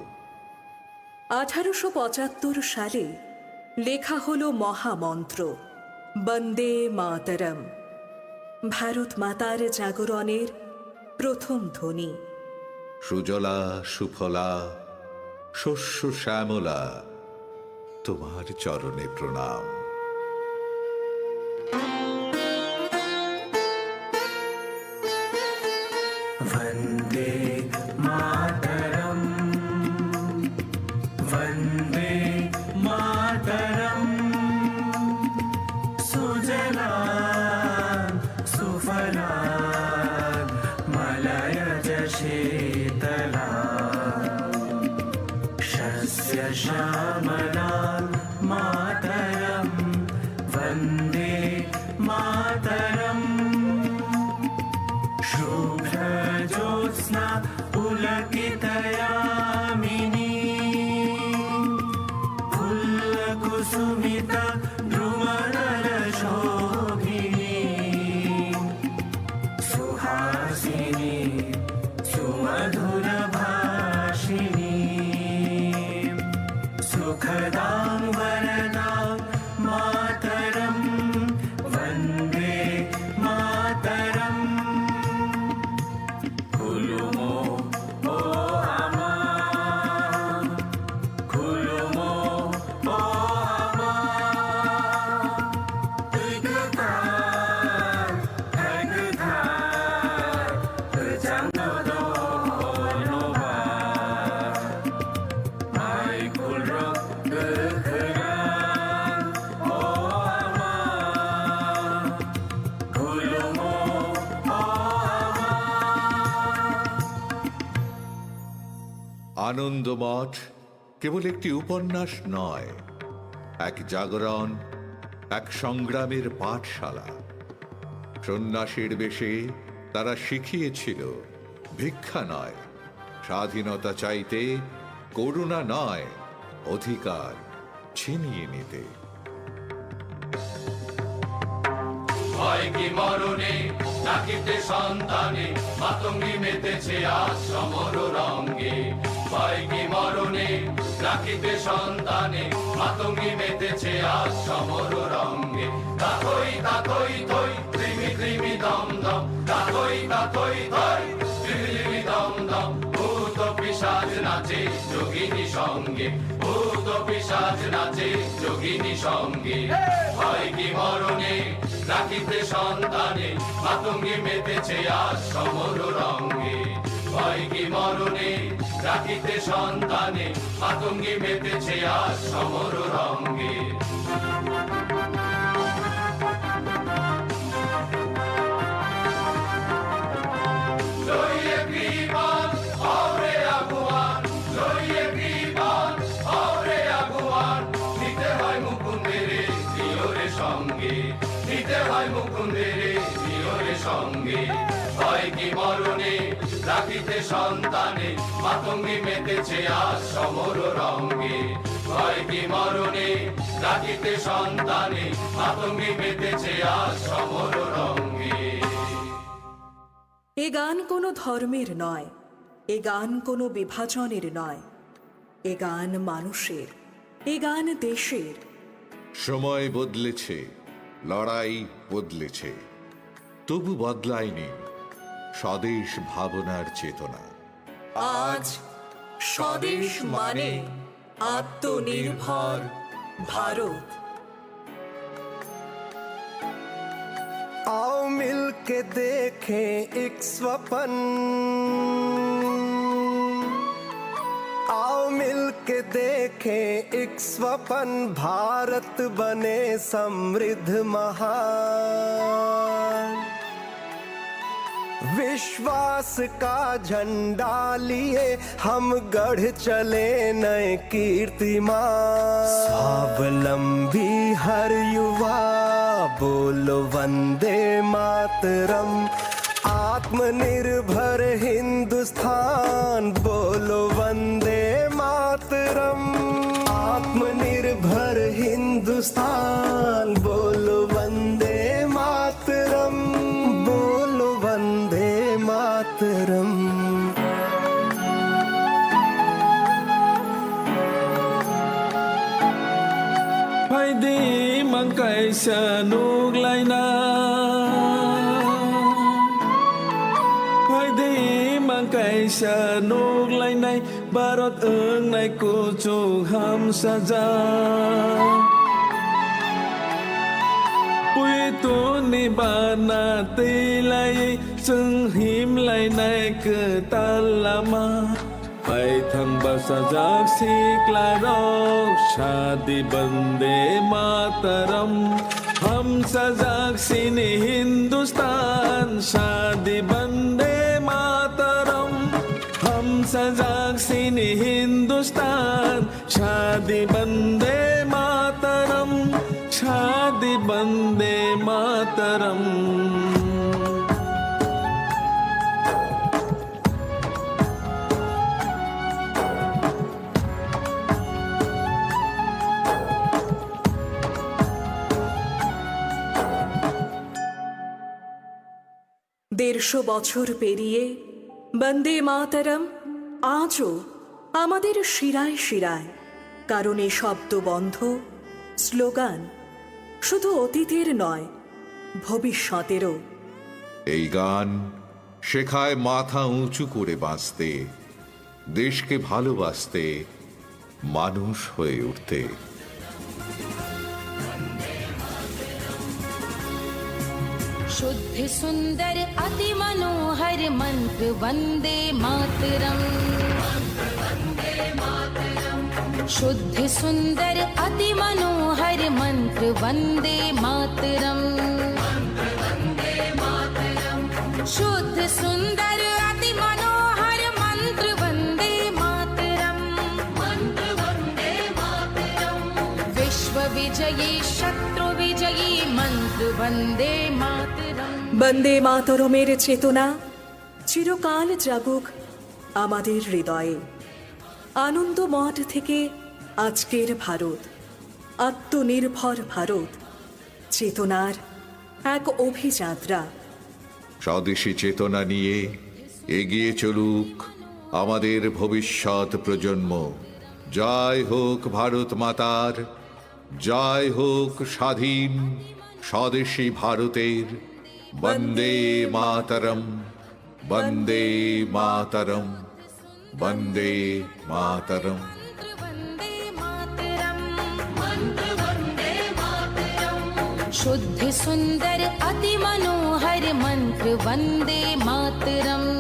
1875 সালে লেখা হলো মহামন্ত্র বন্দে মাতরম, ভারত মাতার জাগরণের প্রথম ধ্বনি। সুজলা সুফলা শস্য শ্যামলা, তোমার চরণে প্রণাম। वन्दे मातरम्, वन्दे मातरम्। सुजलां सुफलां मलयज शीतलां, शस्य श्यामलां मातरं वन्दे मातरम्। शुभ्रज्योत्स्ना पुलकितयामिनी, फुल्लकुसुमिता द्रुमदलशोभिनी, सुहासिनी सुमधुरभाषिणी, सुखदां वरदां मातरं वन्दे मातरम्। আনন্দমঠ কেবল একটি উপন্যাস নয়, এক জাগরণ, এক সংগ্রামের পাঠশালা। সন্ন্যাসীর বেশে তারা শিখিয়েছিল ভিক্ষা নয়, স্বাধীনতা চাইতে, করুণা নয়, অধিকার ছিনিয়ে নিতে। হয় কি মরণে নাকিতে সন্তানে মাতঙ্গি মেতেছে আজ সমর রঙ্গে হয় কি মরণে নাকিতে সন্তানে মাতঙ্গি মেতেছে আজ সমর রঙ্গে তাতই তাতই থই ত্রিমি ত্রিমি দম দম তাতই তাতই থই ত্রিমি দম দম ভূত পিশাচ নাচে যোগিনী সঙ্গে ভূত পিশাচ নাচে যোগিনী সঙ্গে হয় কি মরণে রাখিতে সন্তানে মাতঙ্গি মেতেছে আজ সমর রঙ্গে হয় কি মরণে রাখিতে সন্তানে মাতঙ্গি মেতেছে আজ সমর রঙ্গে সঙ্গে হয় কি মরণে রাখিতে সন্তানে মাতঙ্গি মেতেছে আজ সমর রঙ্গে হয় কি মরণে রাখিতে সন্তানে মাতঙ্গি মেতেছে আজ সমর রঙ্গে এ গান কোনো ধর্মের নয়, এ গান কোনো বিভাজনের নয়, এ গান মানুষের, এ গান দেশের। সময় বদলেছে, লড়াই বদলেছে, তবু বদলায়নি স্বদেশ ভাবনার চেতনা। আজ স্বদেশ মানে আত্মনির্ভর ভারত। आओ मिल के देखें एक स्वप्न, आओ मिल के देखें एक स्वप्न, भारत बने समृद्ध महान। विश्वास का झंडा लिए हम गढ़ चले नए कीर्तिमान। स्वावलंबी हर युवा बोलो वंदे मातरम, आत्मनिर्भर हिंदुस्तान बोलो वंदे मातरम, आत्मनिर्भर हिंदुस्तान बोलो वंदे मातरम, बोलो Vande Mataram. Di mangkay sa nuglay na Hoy di mangkay sa nuglay na Barot ương nay cô chung ham sa ja Pui tu ni ba na ti lay Sưng him lay nay cơ ta lama Phải thằng bà sa giác xích la rốc Shadi bande mataram Hum sa giác xin Hindustan Shadi bande mataram Hum sa giác xin Hindustan Shadi bande mataram Shadi bande mataram দেড়শো বছর পেরিয়ে বন্দে মাতরম আজও আমাদের শিরায় শিরায়। কারণ এ শব্দবন্ধ slogan শুধু অতীতের নয়, ভবিষ্যতেরও। এই গান শেখায় মাথা উঁচু করে বাঁচতে, দেশকে ভালোবাসতে, মানুষ হয়ে উঠতে। शुद्ध सुंदर अति मनोहर मंत्र वंदे मातरम शुद्ध सुंदर अति मनोहर मंत्र वंदे मातरम शुद्ध सुंदर अति मनोहर मंत्र वंदे मातरम विश्व विजयी शत्रु विजयी मंत्र वंदे मातरम। বন্দে মাতরমের চেতনা চিরকাল জাগুক আমাদের হৃদয়ে। আনন্দ মঠ থেকে আজকের ভারত, আত্মনির্ভর ভারত, চেতনার এক অভিযাত্রা। স্বদেশী চেতনা নিয়ে এগিয়ে চলুক আমাদের ভবিষ্যৎ প্রজন্ম। জয় হোক ভারত মাতার, জয় হোক স্বাধীন স্বদেশী ভারতের। বন্দে মাতরম, বন্দে মাতরম, বন্দে মাতরম। वन्दे मातरम् मन्त्र वन्दे मातरम् शुद्ध सुन्दर अति मनोहर मंत्र वन्दे मातरम्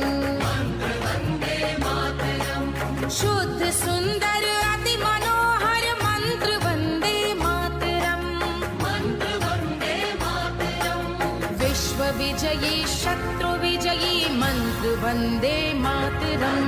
शुद्ध सुन्दर अति मनोहर मंत्र वन्दे मातरम् विश्व विजयी शत्रु विजयी मंत्र वन्दे मातरम्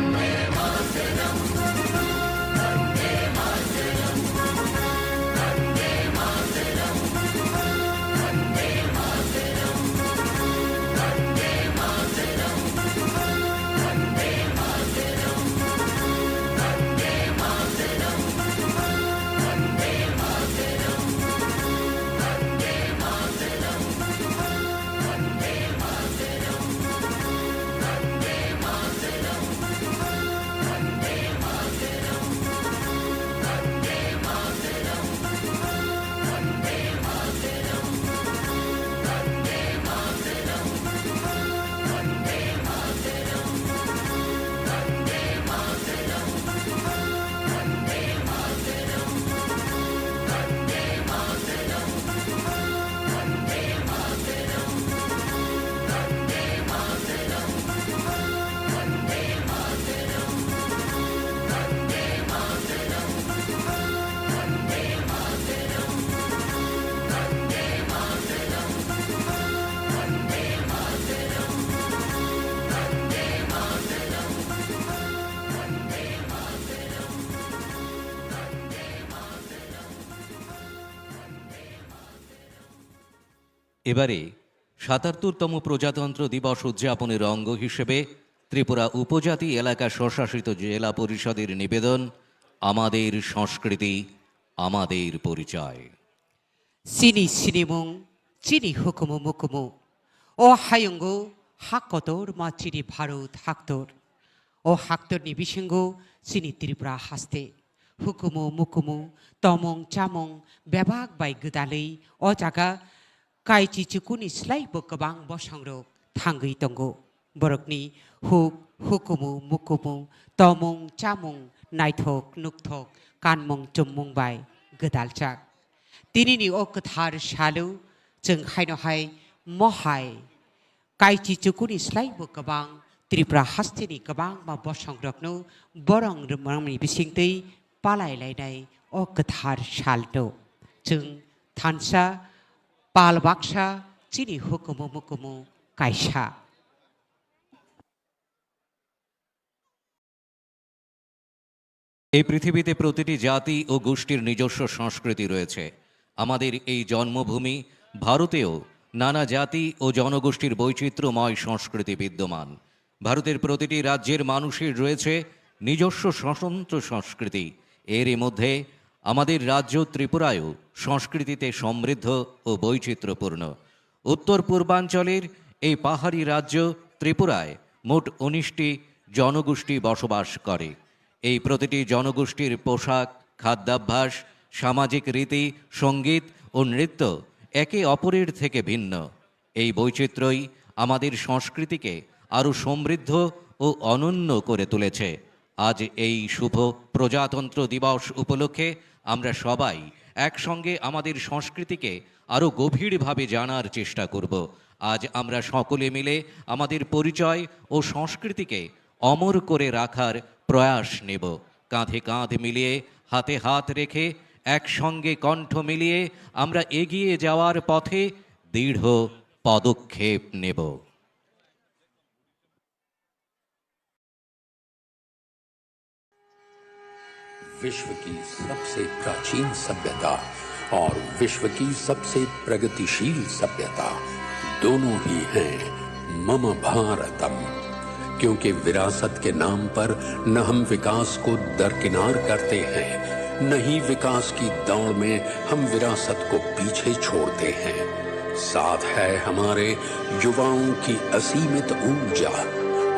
এবারে ৭৭তম প্রজাতন্ত্র দিবস উদযাপনের অঙ্গ হিসেবে ত্রিপুরা উপজাতি এলাকা স্বশাসিত জেলা পরিষদের নিবেদন আমাদের সংস্কৃতি আমাদের পরিচয়। চিনি চিনিমুং চিনি হুকুমু মুকুমু ও হায়ঙ্গু হাকতর মা চিনি ভারত হাক্তর ও হাক্তরনি বিসঙ্গু চিনি ত্রিপুরা হাস্তে হুকুমু মুকুমু তমং চামং বেবাক বাই গোদাलै अ जागा कायची चुकुनि स्लाइबो गोबां बसंरक थांगै दंगो बरकनि हुक हुकुमु मुकुमु तमं चामं नायथक नुकथक कानमं चुममं बाय गोदालचाक दिनैनि अ गोथार सालौ जों हायनहाय महाय कायची चुकुनि स्लाइबो गोबां त्रिपुरा हास्तेनि गोबां मा बसंरकनो बरं रोमनि बिसिंतै पालायलायनाय अ गोथार सालनो जों थानसा पाल बाक्सा चिनी हुकुमु मुकुमु कायसा। এই পৃথিবীতে প্রতিটি জাতি ও গোষ্ঠীর নিজস্ব সংস্কৃতি রয়েছে। আমাদের এই জন্মভূমি ভারতেও নানা জাতি ও জনগোষ্ঠীর বৈচিত্র্যময় সংস্কৃতি বিদ্যমান। ভারতের প্রতিটি রাজ্যের মানুষের রয়েছে নিজস্ব স্বতন্ত্র সংস্কৃতি। এরই মধ্যে আমাদের রাজ্য ত্রিপুরায়ও সংস্কৃতিতে সমৃদ্ধ ও বৈচিত্র্যপূর্ণ। উত্তর পূর্বাঞ্চলের এই পাহাড়ি রাজ্য ত্রিপুরায় মোট ১৯টি জনগোষ্ঠী বসবাস করে। এই প্রতিটি জনগোষ্ঠীর পোশাক, খাদ্যাভ্যাস, সামাজিক রীতি, সঙ্গীত ও নৃত্য একে অপরের থেকে ভিন্ন। এই বৈচিত্র্যই আমাদের সংস্কৃতিকে আরও সমৃদ্ধ ও অনন্য করে তুলেছে। আজ এই শুভ প্রজাতন্ত্র দিবস উপলক্ষে আমরা সবাই একসঙ্গে আমাদের সংস্কৃতিকে আরও গভীরভাবে জানার চেষ্টা করব। আজ আমরা সকলে মিলে আমাদের পরিচয় ও সংস্কৃতিকে অমর করে রাখার প্রয়াস নেব। কাঁধে কাঁধ মিলিয়ে হাতে হাত রেখে একসঙ্গে কণ্ঠ মিলিয়ে আমরা এগিয়ে যাওয়ার পথে দৃঢ় পদক্ষেপ নেব। विश्व की सबसे प्राचीन सभ्यता और विश्व की सबसे प्रगतिशील सभ्यता दोनों ही हैं मम भारतम। क्योंकि विरासत के नाम पर न हम विकास को दरकिनार करते हैं, न ही विकास की दौड़ में हम विरासत को पीछे छोड़ते हैं। साथ है हमारे युवाओं की असीमित ऊर्जा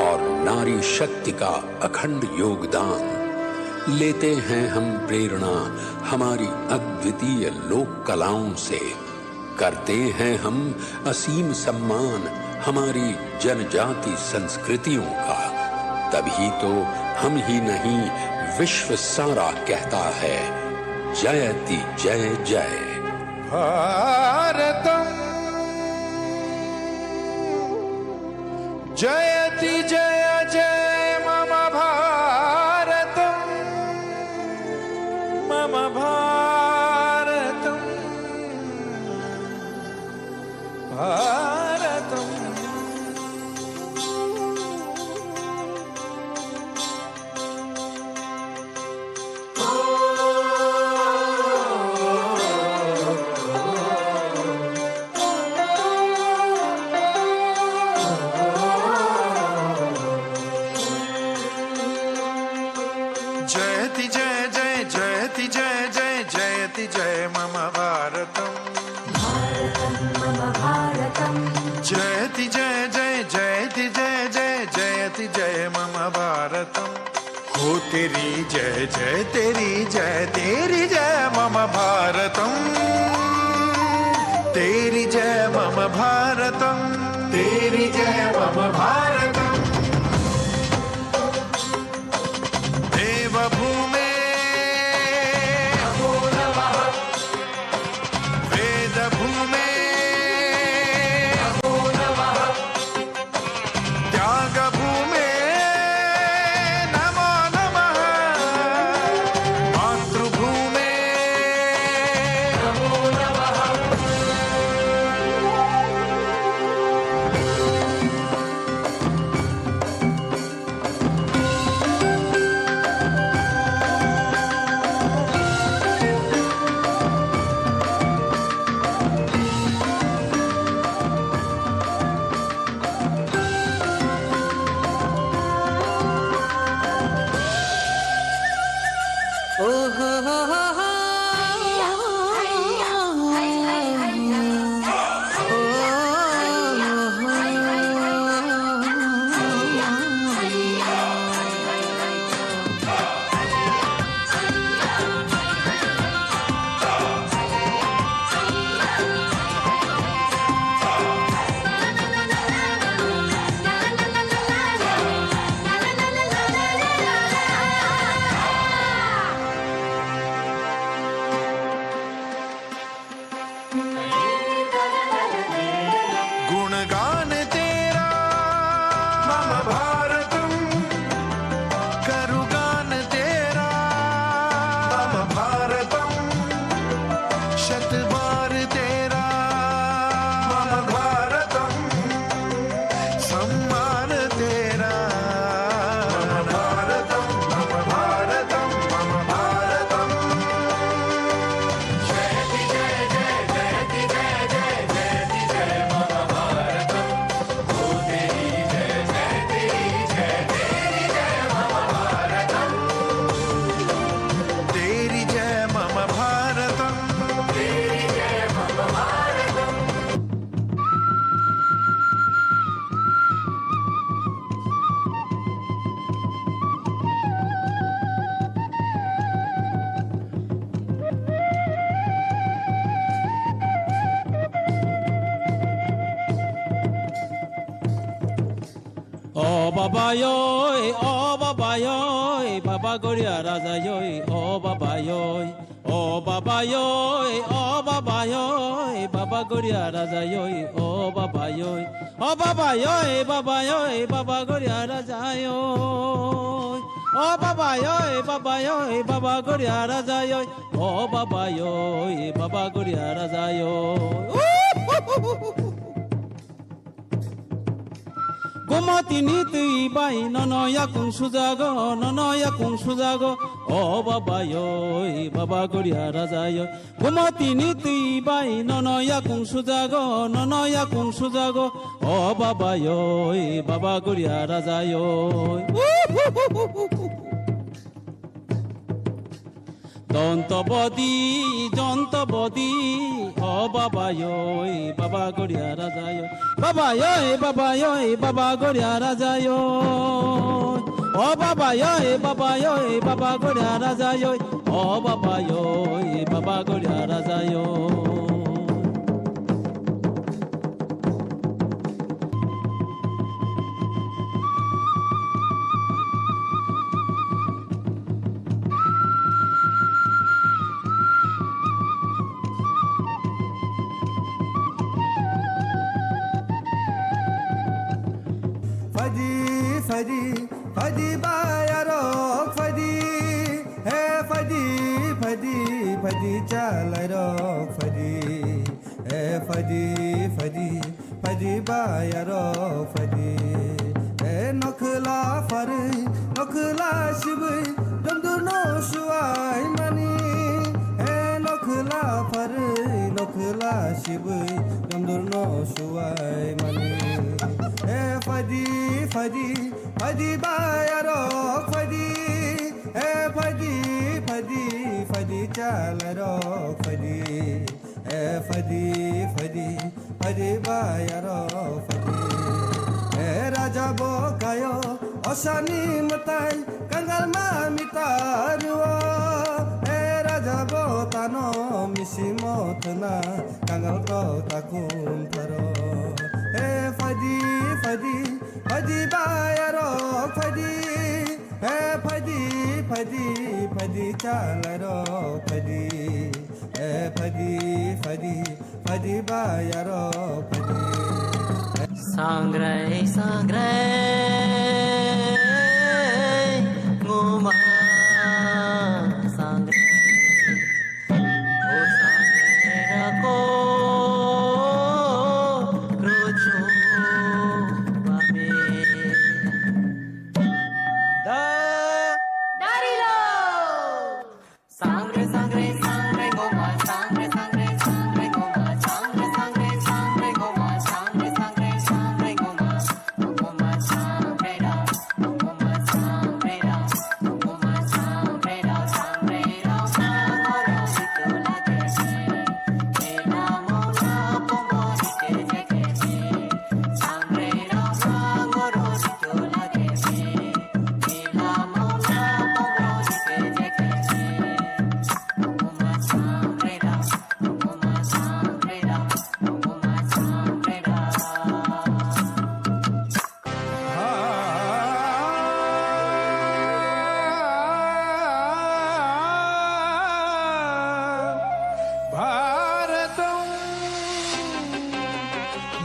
और नारी शक्ति का अखंड योगदान। लेते हैं हम प्रेरणा हमारी अद्वितीय लोक कलाओं से, करते हैं हम असीम सम्मान हमारी जनजाति संस्कृतियों का। तभी तो हम ही नहीं विश्व सारा कहता है जयति जय जय। भारतम जयति जय जय मम भारतम मम भारतम भारतम। जयति जय जय जयति जय जय जयति जय मम भारतम मम भारतम जयति जय जय जयति जय जय जयति जय मम भारतम। हो तेरी जय जय तेरी जय मम भारतम, तेरी जय मम भारतम, तेरी जय मम भारतम। देवभूमे नमो नमः, वेदभूमे नमो नमः, त्यागभूमे नमो नमः, मातृभूमे नमो नमः। गुणगान तेरा मम भारतम, करुगान तेरा मम भारतम, शतबार तेरा मम भारतम, सम्मान तेरा मम भारतम, मम भारतम, मम भारतम। जयति जय जय जयति जय जय जयति जय मम भारतम। हो तेरी जय जय तेरी जय मम भारतम, तेरी जय मम भारतम, तेरी जय मम Bharatam. O baba yoy, o baba yoy, baba goria raza yoy, o baba yoy, o baba yoy, o baba yoy, baba goria raza yoy, o baba yoy, o baba yoy, baba goria raza yoy, o baba yoy, baba goria raza yoy, o baba yoy, baba goria raza yoy. Gomati niti bai nono ya kung sujago o baba yoy baba goria raza yoy. Gomati niti bai nono ya kung sujago o baba yoy baba goria raza yoy. দন্তবদী যন্তবদী ও বাবা ওই বাবা গড়িয়া রাজায় বাবা ওই বাবা ওই বাবা গড়িয়া রাজায় ও বাবা ওই বাবা ওই বাবা গড়িয়া রাজায় ও বাবা ওই বাবা গড়িয়া রাজায় Fadi, Fadi, Fadi bayaro, Fadi, hey Fadi, Fadi, Fadi chalaro, Fadi, hey Fadi, Fadi, Fadi bayaro, Fadi, hey nokla fari, nokla shibai, damdur no shuai mani, hey nokla fari, nokla shibai, damdur no shuai mani. Hey Fadi, Fadi, Fadi bayaro, Fadi, hey Fadi, Fadi, Fadi chalaro, Fadi, hey Fadi, Fadi, Fadi bayaro, Fadi, hey Raja bokayo, osani matai, kangal mamitaruo, hey Raja botano misimotna, kangal ko takum tharo. Hey Fadi, Fadi, Fadi bayaro, Fadi, hey Fadi, Fadi, Fadi chalaro, Fadi, hey Fadi, Fadi, Fadi bayaro, Fadi. Sangre, sangre, nguma, sangre, oh sangre rako.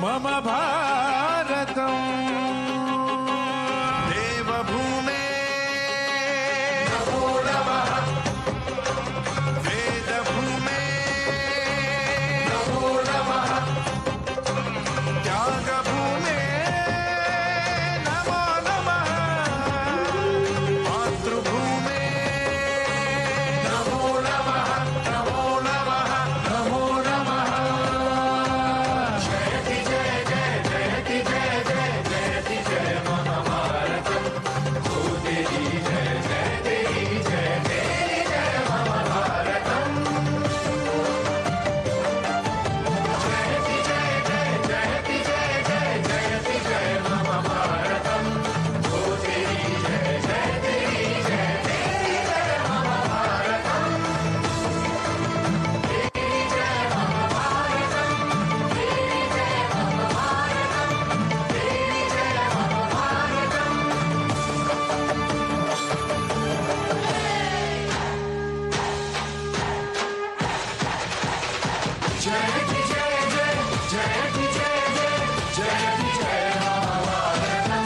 मम भारतं देवभूमे नमो नमः वेदभूमे नमो नमः त्यागभूमे नमो नमः मातृभूमे नमो नमः नमो नमः नमो नमः जयति जय जय जयति जय जय जयति जय मम भारतम ओ तेरी जय जय तेरी जय तेरी जय मम भारतम जयति जय जय जयति जय जय जयति जय मम भारतम ओ तेरी जय जय तेरी जय तेरी जय मम भारतम तेरी जय मम भारतम तेरी जय मम भारतम तेरी जय मम भारतम जयति जय जय जयति जय जय जयति जय मम भारतम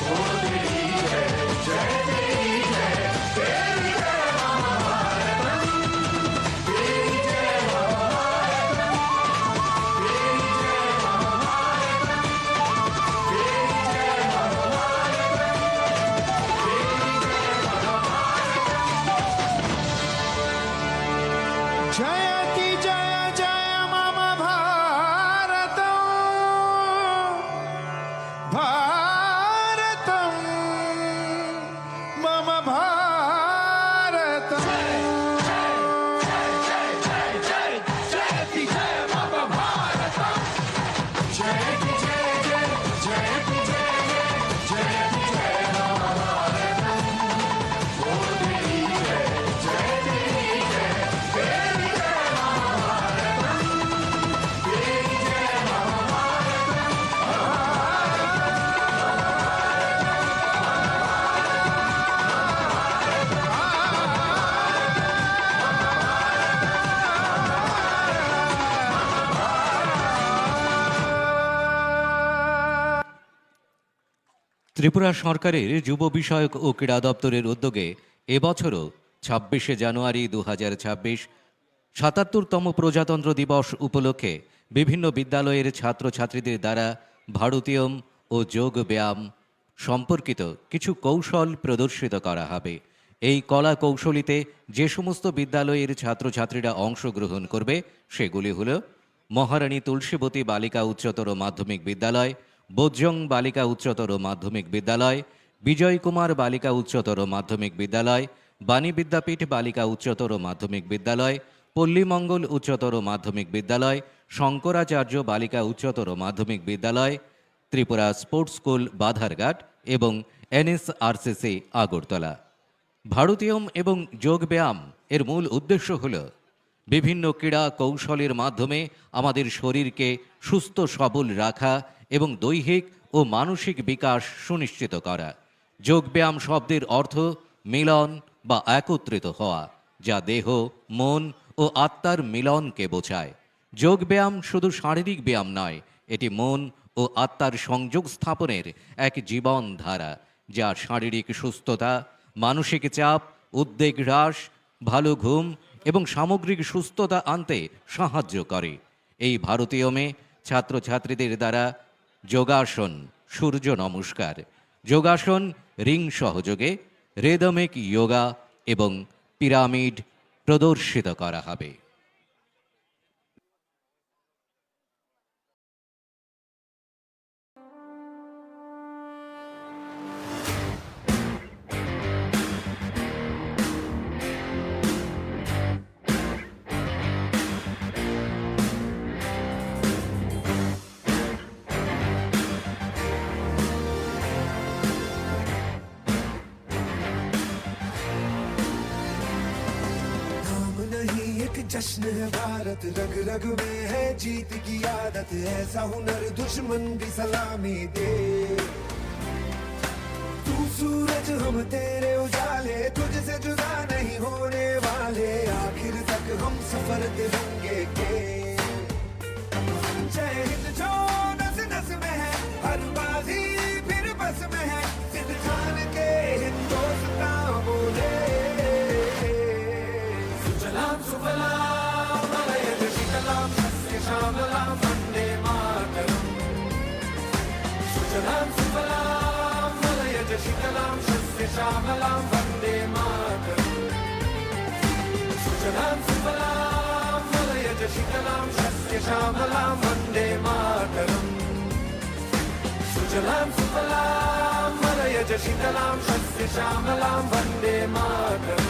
ओ तेरी जय जय तेरी जय तेरी जय मम भारतम तेरी जय मम भारतम तेरी जय मम भारतम तेरी जय मम भारतम तेरी जय मम भारतम जयति जय जय ত্রিপুরা সরকারের যুব বিষয়ক ও ক্রীড়া দপ্তরের উদ্যোগে এবছরও ২৬শে জানুয়ারি ২০২৬ ৭৭তম প্রজাতন্ত্র দিবস উপলক্ষে বিভিন্ন বিদ্যালয়ের ছাত্রছাত্রীদের দ্বারা ভারতীয়ম ও যোগ ব্যায়াম সম্পর্কিত কিছু কৌশল প্রদর্শিত করা হবে। এই কলা কৌশলীতে যে সমস্ত বিদ্যালয়ের ছাত্রছাত্রীরা অংশগ্রহণ করবে সেগুলি হল মহারানী তুলসীবতী বালিকা উচ্চতর মাধ্যমিক বিদ্যালয়, বোজ্জং বালিকা উচ্চতর মাধ্যমিক বিদ্যালয়, বিজয় কুমার বালিকা উচ্চতর মাধ্যমিক বিদ্যালয়, বাণী বিদ্যাপীঠ বালিকা উচ্চতর মাধ্যমিক বিদ্যালয়, পল্লীমঙ্গল উচ্চতর মাধ্যমিক বিদ্যালয়, শঙ্করাচার্য বালিকা উচ্চতর মাধ্যমিক বিদ্যালয়, ত্রিপুরা স্পোর্টস স্কুল বাধারঘাট এবং NSRCC আগরতলা। ভারতীয়ম এবং যোগব্যায়াম এর মূল উদ্দেশ্য হল বিভিন্ন ক্রীড়া কৌশলের মাধ্যমে আমাদের শরীরকে সুস্থ সবল রাখা এবং দৈহিক ও মানসিক বিকাশ সুনিশ্চিত করা। যোগব্যায়াম শব্দের অর্থ মিলন বা একত্রিত হওয়া, যা দেহ, মন ও আত্মার মিলনকে বোঝায়। যোগব্যায়াম শুধু শারীরিক ব্যায়াম নয়, এটি মন ও আত্মার সংযোগ স্থাপনের এক জীবনধারা, যা শারীরিক সুস্থতা, মানসিক চাপ, উদ্বেগ হ্রাস, ভালো ঘুম এবং সামগ্রিক সুস্থতা আনতে সাহায্য করে। এই ভারতীয়মে ছাত্রছাত্রীদের দ্বারা যোগাসন, সূর্য নমস্কার, যোগাসন, রিং সহযোগে রেদমিক যোগা এবং পিরামিড প্রদর্শিত করা হবে। जश्न है भारत, रग रग में है जीत की आदत, ऐसा हुनर दुश्मन भी सलामी दे। तू सूरज हम तेरे उजाले, तुझसे जुदा नहीं होने वाले, आखिर तक हम सफर होंगे के। जय हिंद जो नस नस में है, हर बाजी फिर बस में है, सिद्ध जान के हिंदुस्तान बोले। सुजलाम सुफलाम मलयज शीतलाम सस्य श्यामलाम वंदे मातरम। सुजलाम सुफलाम मलयज शीतलाम सस्य श्यामलाम वंदे मातरम। सुजलाम सुफलाम मलयज शीतलाम सस्य श्यामलाम वंदे मातरम। सुजलाम सुफलाम मलयज शीतलाम सस्य श्यामलाम वंदे मातरम।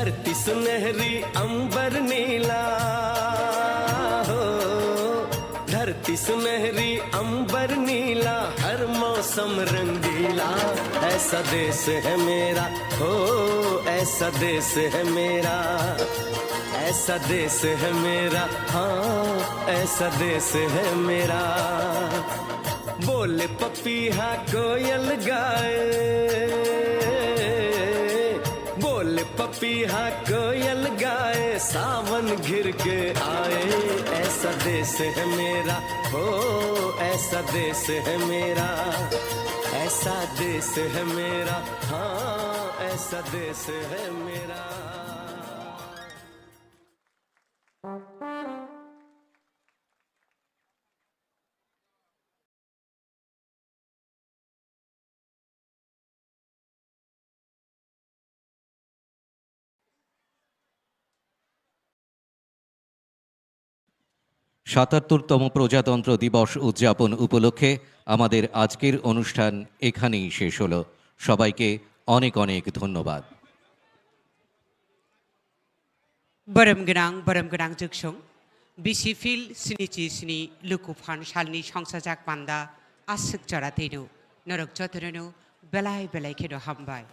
धरती सुनहरी अंबर नीला हो, धरती सुनहरी अंबर नीला, हर मौसम रंगीला। ऐसा देश है मेरा हो, ऐसा देश है मेरा, ऐसा देश है मेरा, हाँ ऐसा देश है मेरा। बोले पपीहा कोयल गाए, बोले पपीहा कोयल गाए, सावन घिर के आए। ऐसा देश है मेरा हो, ऐसा देश है मेरा, ऐसा देश है मेरा, हाँ ऐसा देश है मेरा। সাতাত্তরতম প্রজাতন্ত্র দিবস উদযাপন উপলক্ষে আমাদের আজকের অনুষ্ঠান এখানেই শেষ হলো। সবাইকে অনেক অনেক ধন্যবাদ। बोरोम गोनां जोगसुं बिसिफिल स्निजि स्नि लुकुफान सालनि संसाजाक बान्दा आसुक जरा तेनु नरक जतरनु बेलाय बेलाय खेदो हामबाय।